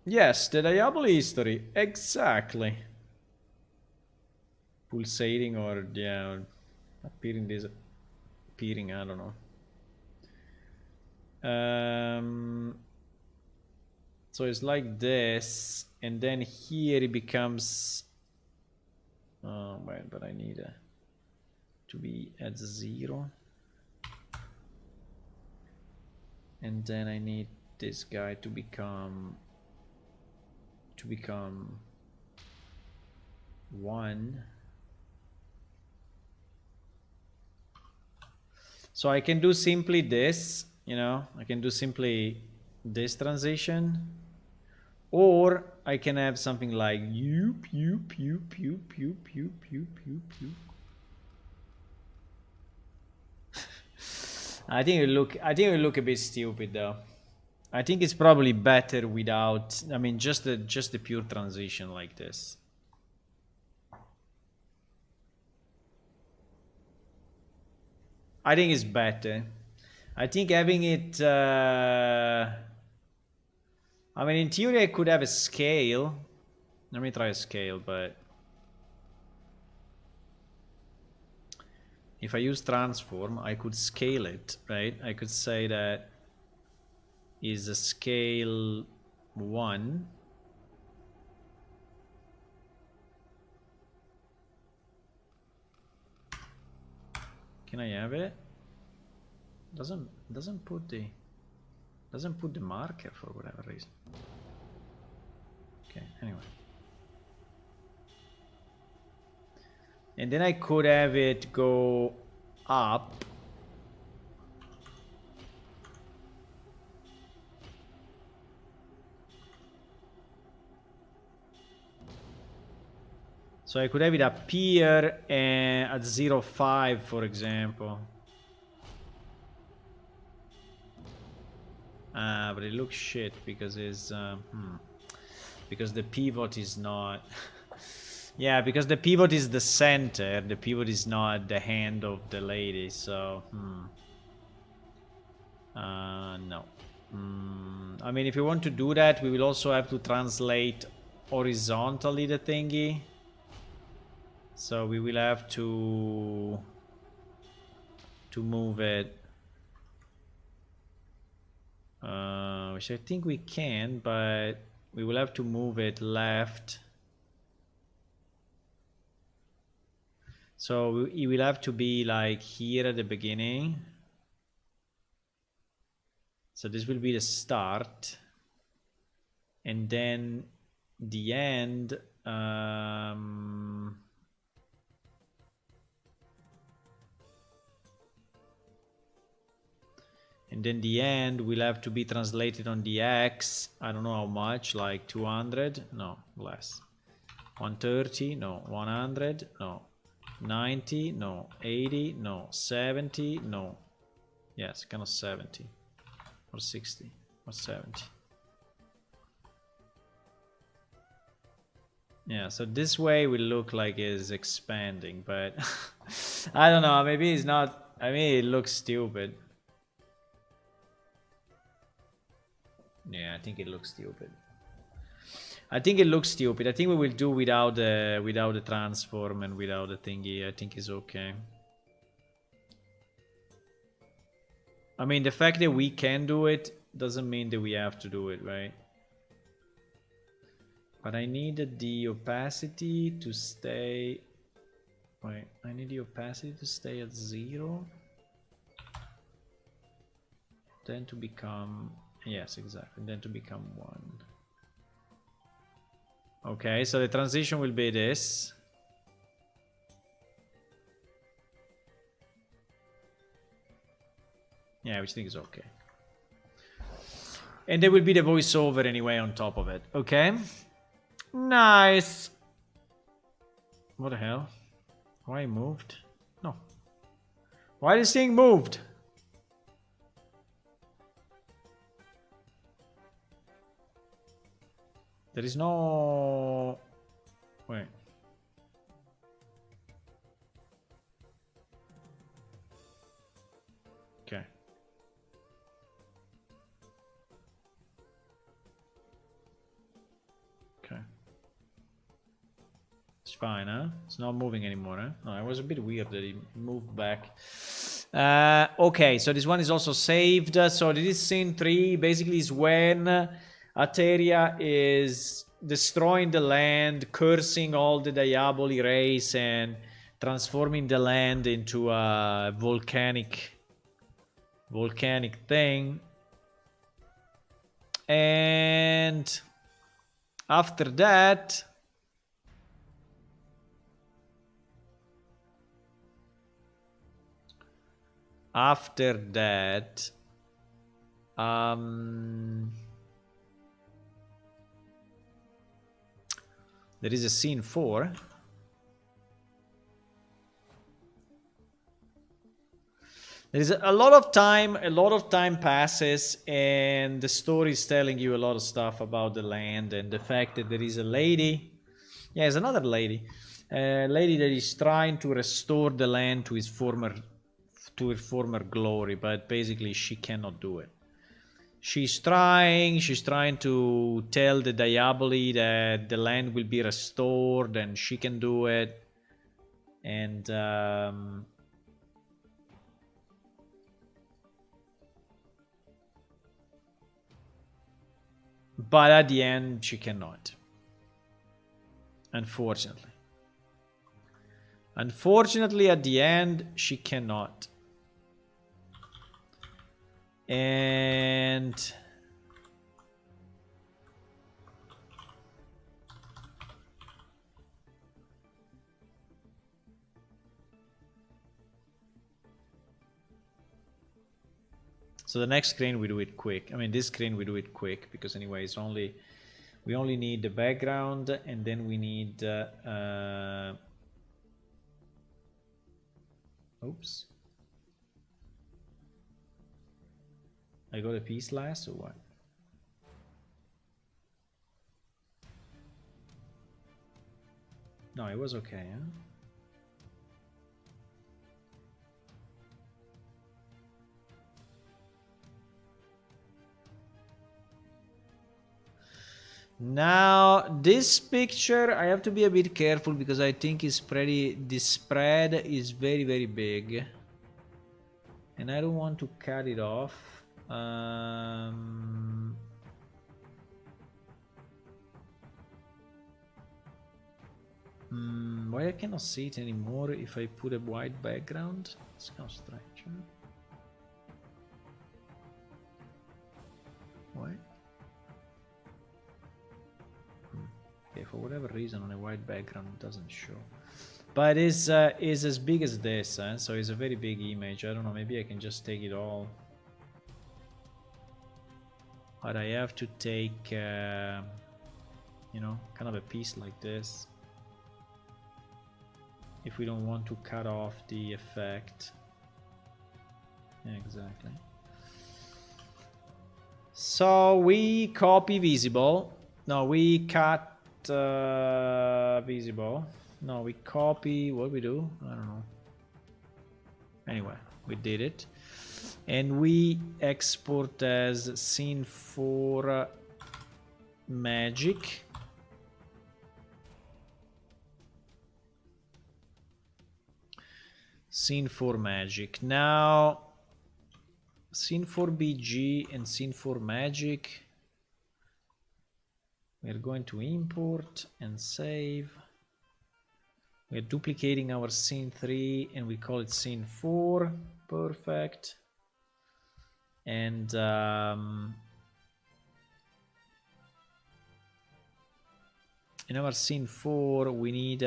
Yes, the Diablo history, exactly. Pulsating, or yeah, or appearing, disappearing, I don't know. So it's like this, and then here it becomes. Oh wait, but I need to be at 0, and then I need this guy to become 1. So I can do simply this, you know, I can do simply this transition, Or I can have something like yoop, yoop, yoop, yoop, yoop, yoop, yoop, yoop, yoop. I think it look a bit stupid though. I think it's probably better without, I mean, just the pure transition like this. I think it's better. I think having it, I mean, in theory I could have a scale. Let me try a scale, but if I use transform, I could scale it, right? I could say that is a scale 1. Can I have it? Doesn't put the marker for whatever reason. Okay, anyway. And then I could have it go up. So I could have it appear at 0.5, for example. But it looks shit because it's because the pivot is not. Yeah, because the pivot is the center. The pivot is not the hand of the lady. So no. I mean, if we want to do that, we will also have to translate horizontally the thingy. So we will have to move it, which I think we can, but we will have to move it left. So it will have to be like here at the beginning. So this will be the start, and then the end. And then the end will have to be translated on the X. I don't know how much, like 200? No, less. 130? No. 100? No. 90? No. 80? No. 70? No. Yes, kind of 70. Or 60. Or 70. Yeah, so this way will look like it's expanding, but I don't know, maybe it's not. I mean, it looks stupid. Yeah, I think it looks stupid. I think it looks stupid. I think we will do without the transform and without the thingy. I think it's okay. I mean, the fact that we can do it doesn't mean that we have to do it, right? But I needed the opacity to stay. Wait, I need the opacity to stay at 0. Then to become. Yes, exactly. Then to become 1. Okay, so the transition will be this. Yeah, which I think is okay. And there will be the voiceover anyway on top of it. Okay. Nice. What the hell? Why it moved? No. Why this thing moved? There is no... Wait. Okay. Okay. It's fine, huh? It's not moving anymore, huh? No, it was a bit weird that it moved back. Okay, so this one is also saved. So this scene 3 basically is when Ateria is destroying the land, cursing all the Diaboli race, and transforming the land into a volcanic thing. And after that, There is a scene 4. There is a lot of time passes, and the story is telling you a lot of stuff about the land and the fact that there is a lady. Yeah, there's another lady. A lady that is trying to restore the land to its former glory, but basically she cannot do it. She's trying to tell the Diaboli that the land will be restored and she can do it. And but at the end she cannot. Unfortunately, at the end she cannot. And so the next screen we do it quick. I mean, this screen we do it quick because anyway it's only, we only need the background, and then we need oops, I got a piece last or what? No, it was okay, huh? Now this picture I have to be a bit careful because I think it's pretty, the spread is very big and I don't want to cut it off. Why I cannot see it anymore if I put a white background? It's kind of strange, huh? Why? Okay, for whatever reason on a white background it doesn't show. But is as big as this, huh? So it's a very big image. I don't know, maybe I can just take it all. But I have to take, you know, kind of a piece like this. If we don't want to cut off the effect. Yeah, exactly. So we copy visible. No, we cut visible. No, we copy, what we do? I don't know. Anyway, we did it. And we export as scene 4 magic. Scene 4 magic. Now, scene 4 BG and scene 4 magic. We're going to import and save. We're duplicating our scene 3 and we call it scene 4. Perfect. And in our scene 4 we need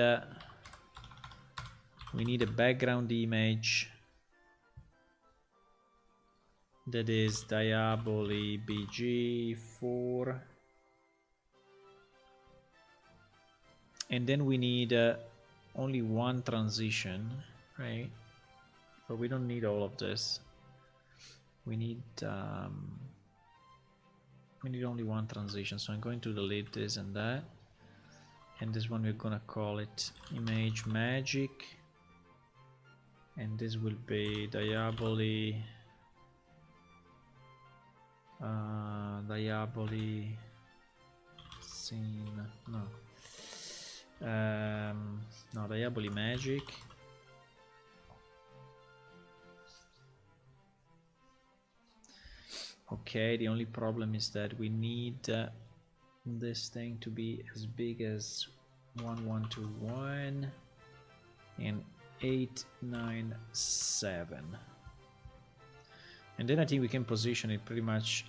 a background image that is Diaboli BG4, and then we need only one transition, right? But we don't need all of this. We need only one transition, so I'm going to delete this and that, and this one we're gonna call it image magic, and this will be Diaboli scene, no, Diaboli magic. Okay, the only problem is that we need this thing to be as big as 1121 and 897. And then I think we can position it pretty much.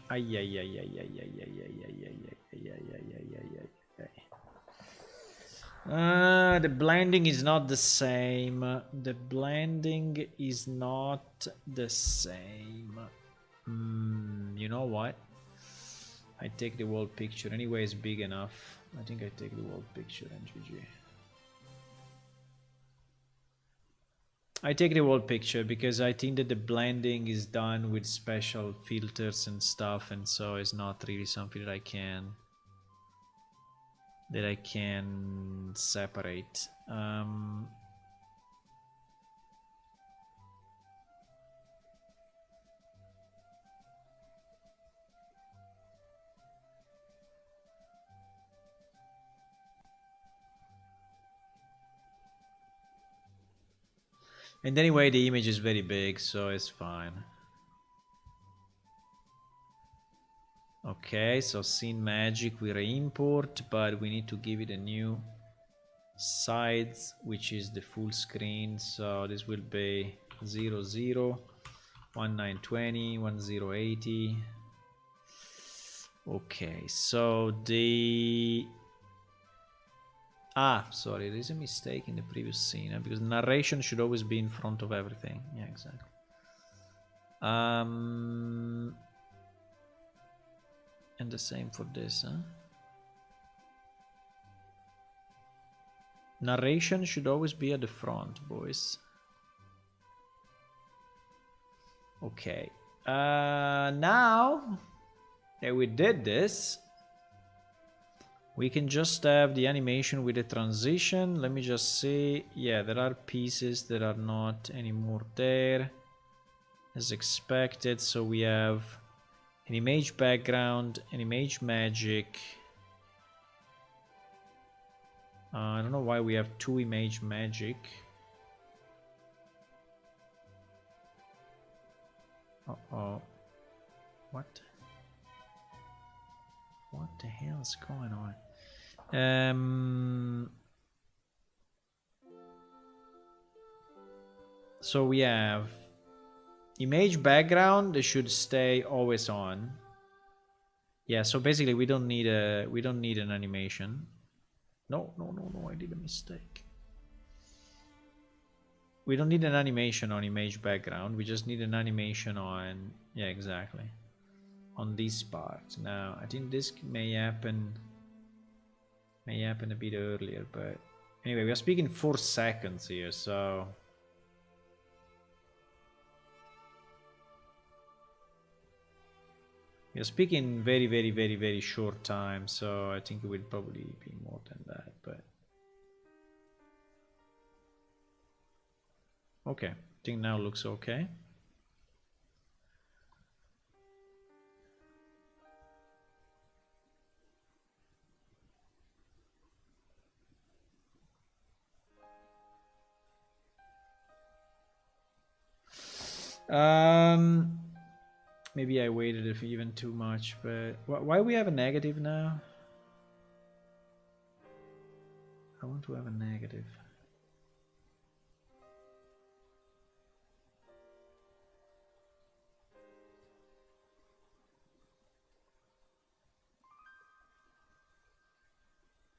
The blending is not the same. The blending is not the same. You know what? I take the whole picture. Anyway, it's big enough. I think I take the world picture and GG. I take the world picture because I think that the blending is done with special filters and stuff, and so it's not really something that I can separate. And anyway, the image is very big, so it's fine. Okay, so scene magic we re-import, but we need to give it a new size, which is the full screen. So this will be 00, 1920, 1080. Okay, so the sorry, there is a mistake in the previous scene, because narration should always be in front of everything. Yeah, exactly. And the same for this, huh? Narration should always be at the front, boys. Okay. Now that we did this, we can just have the animation with the transition. Let me just see. Yeah, there are pieces that are not anymore there as expected. So we have an image background, an image magic. I don't know why we have two image magic. Uh-oh. What? What the hell is going on? So we have image background. They should stay always on. Yeah. So basically, we don't need an animation. No. I did a mistake. We don't need an animation on image background. We just need an animation on. Yeah, exactly. On this part. Now, I think this may happen a bit earlier, but anyway, we are speaking 4 seconds here, so we are speaking very short time, so I think it will probably be more than that, but okay, I think now looks okay. Maybe I waited even too much, but why we have a negative now? I want to have a negative.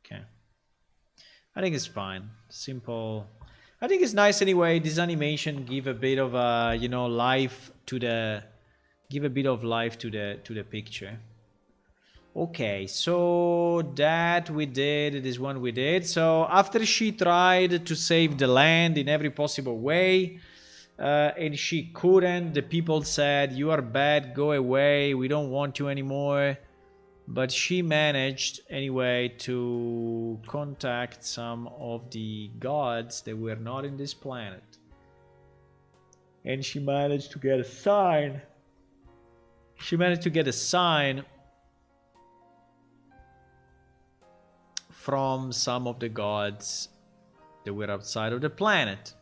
Okay. I think it's fine. Simple. I think it's nice anyway. This animation give a bit of life to the picture. Okay, so that we did, this one we did. So after she tried to save the land in every possible way, and she couldn't, the people said, "You are bad, go away, we don't want you anymore." But she managed anyway to contact some of the gods that were not in this planet. And she managed to get a sign. From some of the gods that were outside of the planet.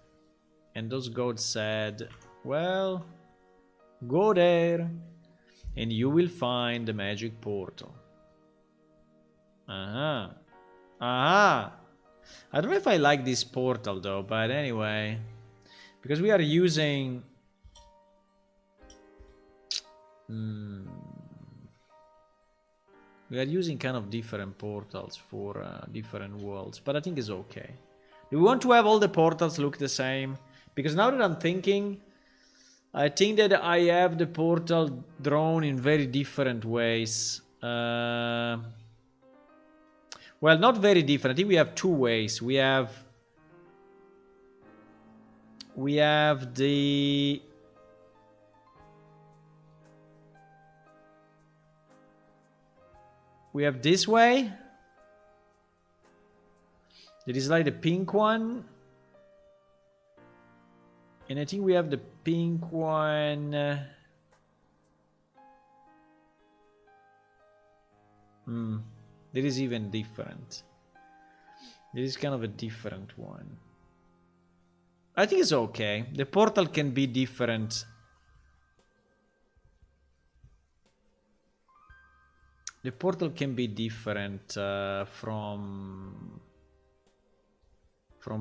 And those gods said, well, go there and you will find the magic portal. I don't know if I like this portal though, but anyway, because we are using kind of different portals for different worlds, but I think it's okay. Do we want to have all the portals look the same? Because now that I'm thinking, I think that I have the portal drawn in very different ways. Well, not very different. I think we have two ways. We have the this way. It is like the pink one. And I think we have the pink one. It is even different. It is kind of a different one. I think it's okay. The portal can be different. The portal can be different from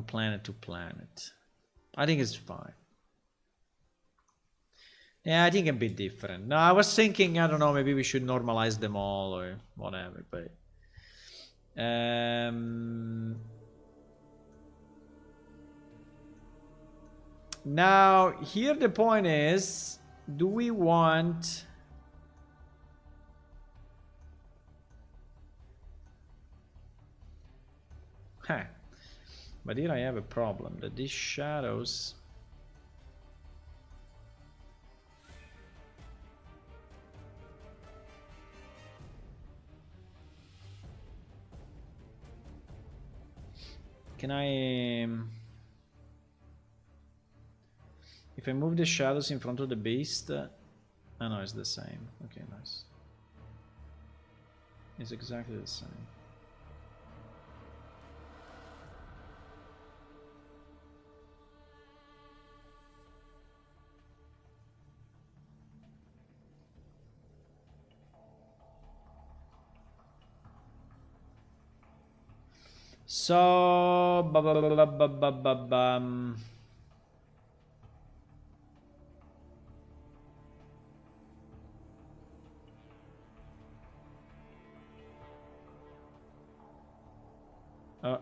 planet to planet. I think it's fine. Yeah, I think it can be different. No, I was thinking, I don't know, maybe we should normalize them all or whatever, but now here the point is, do we want but here I have a problem, that these shadows can I if I move the shadows in front of the beast? Oh no, it's the same. Okay, nice. It's exactly the same. So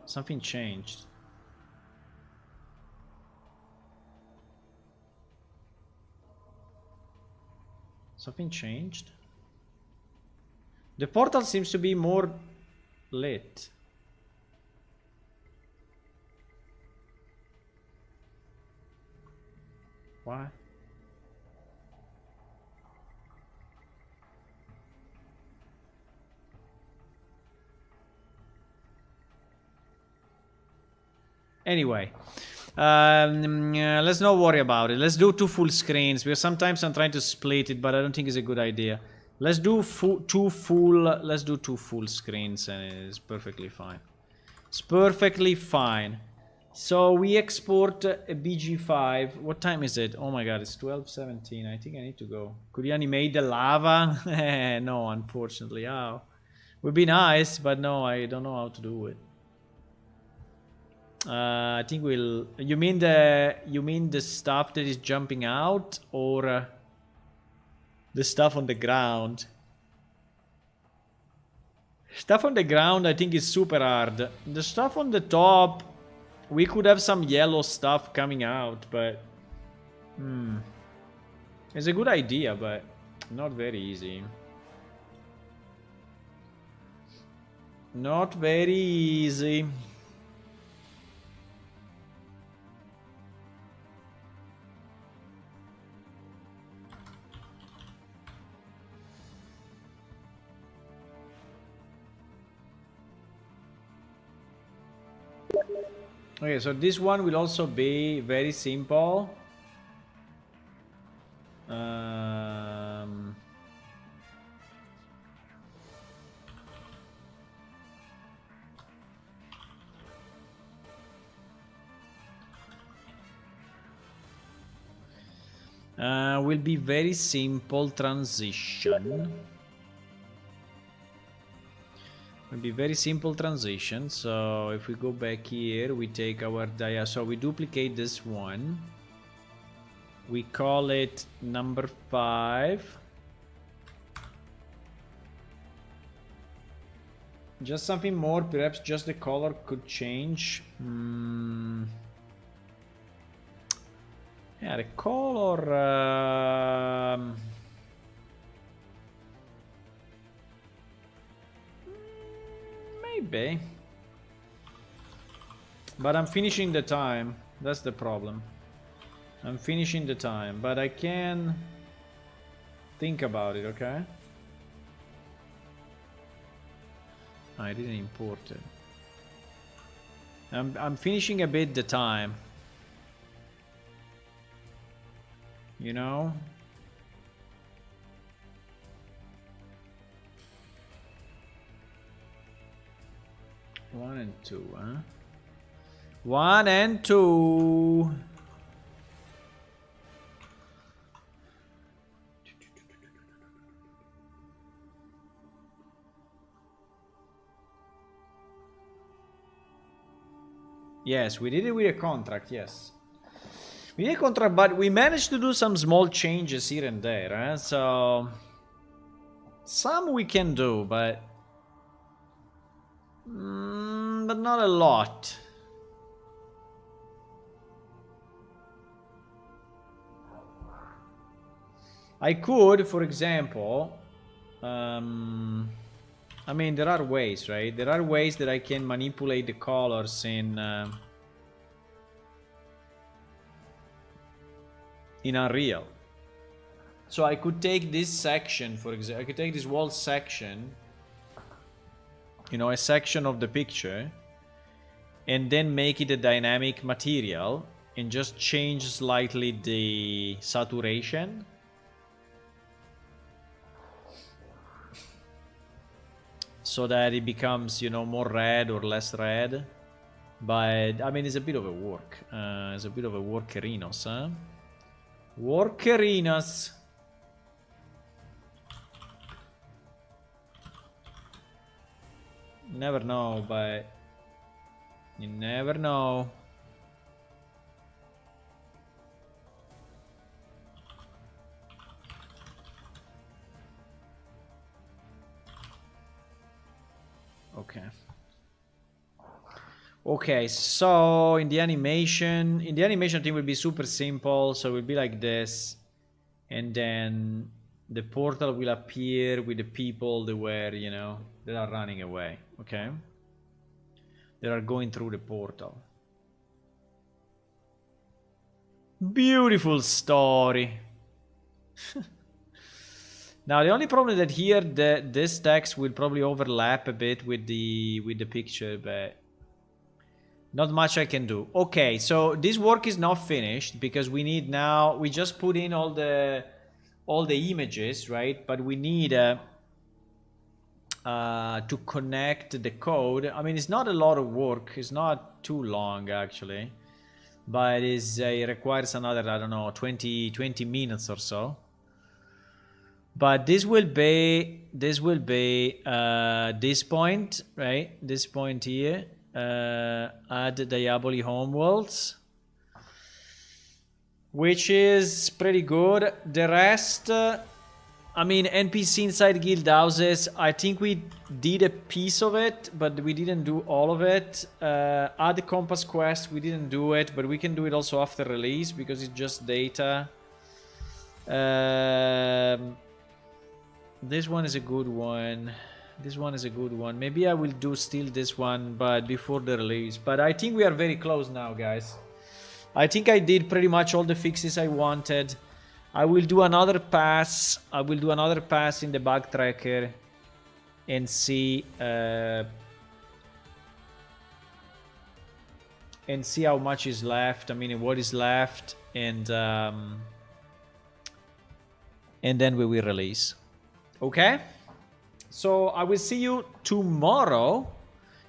something changed. Something changed? The portal seems to be more lit. Why? Anyway, let's not worry about it. Let's do 2 full screens, because sometimes I'm trying to split it, but I don't think it's a good idea. Let's do two full screens, and it's perfectly fine. It's perfectly fine. So we export a BG5. What time is it? Oh my god, it's 12:17. I think I need to go. Could you animate the lava? No, unfortunately. How? Would be nice, but no, I don't know how to do it. I think we'll. You mean the stuff that is jumping out, or the stuff on the ground? Stuff on the ground, I think, is super hard. The stuff on the top, we could have some yellow stuff coming out, but it's a good idea, but not very easy. Not very easy. Okay, so this one will also be very simple. Will be very simple transition. Will be very simple transition. So if we go back here, we take our dia. So we duplicate this one. We call it number 5. Just something more. Perhaps just the color could change. Yeah, the color. Maybe. But I'm finishing the time. That's the problem. I'm finishing the time, but I can think about it, okay? I didn't import it. I'm finishing a bit the time. You know? One and two, huh? 1 and 2. Yes, we did it with a contract, yes. We did a contract, but we managed to do some small changes here and there, eh? So some we can do, but not a lot. I could, for example, I mean, there are ways, right? There are ways that I can manipulate the colors in Unreal. So I could take this section, for example, I could take this whole section, you know, a section of the picture, and then make it a dynamic material and just change slightly the saturation. So that it becomes, you know, more red or less red. But, I mean, it's a bit of a work. It's a bit of a workerinos, huh? Workerinos. Never know, but you never know. Okay. Okay, so in the animation thing will be super simple. So it will be like this, and then the portal will appear with the people that were, you know, that are running away. Okay, that are going through the portal. Beautiful story. Now the only problem that here this text will probably overlap a bit with the picture, but not much I can do. Okay, so this work is not finished because we need now, we just put in all the images, right? But we need to connect the code. I mean, it's not a lot of work. It's not too long actually, but it requires another, I don't know, 20 minutes or so. But this will be this point, right? This point here. Add Diaboli Homeworlds, which is pretty good. The rest, I mean, NPC inside guild houses, I think we did a piece of it, but we didn't do all of it. Add the compass quest, we didn't do it, but we can do it also after release because it's just data. This one is a good one. This one is a good one. Maybe I will do still this one, but before the release. But I think we are very close now, guys. I think I did pretty much all the fixes I wanted. I will do another pass. I will do another pass in the bug tracker and see how much is left. I mean, what is left, and then we will release. Okay. So I will see you tomorrow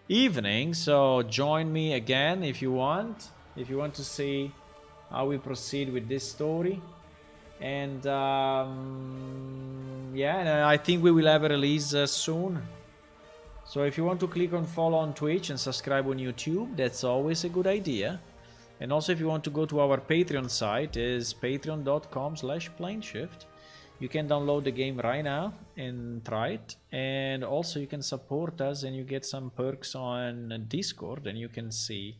evening. So join me again if you want. If you want to see how we proceed with this story. And yeah, I think we will have a release soon. So if you want to click on follow on Twitch and subscribe on YouTube, that's always a good idea. And also if you want to go to our Patreon site, is patreon.com/planeshift. You can download the game right now and try it. And also you can support us and you get some perks on Discord, and you can see,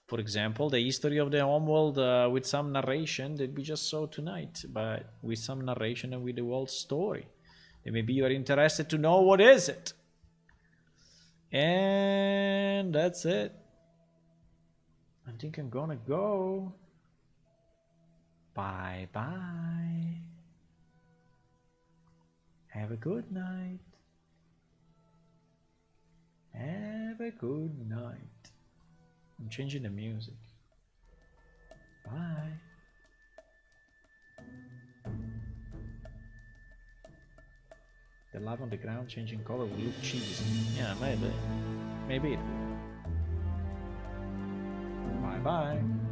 for example, the history of the homeworld with some narration that we just saw tonight, but with some narration and with the whole story. And maybe you are interested to know what is it. And that's it. I think I'm gonna go. Bye bye. Have a good night. Have a good night. I'm changing the music. Bye. The lava on the ground changing color will look cheesy. Yeah, maybe. Maybe it will. Bye bye.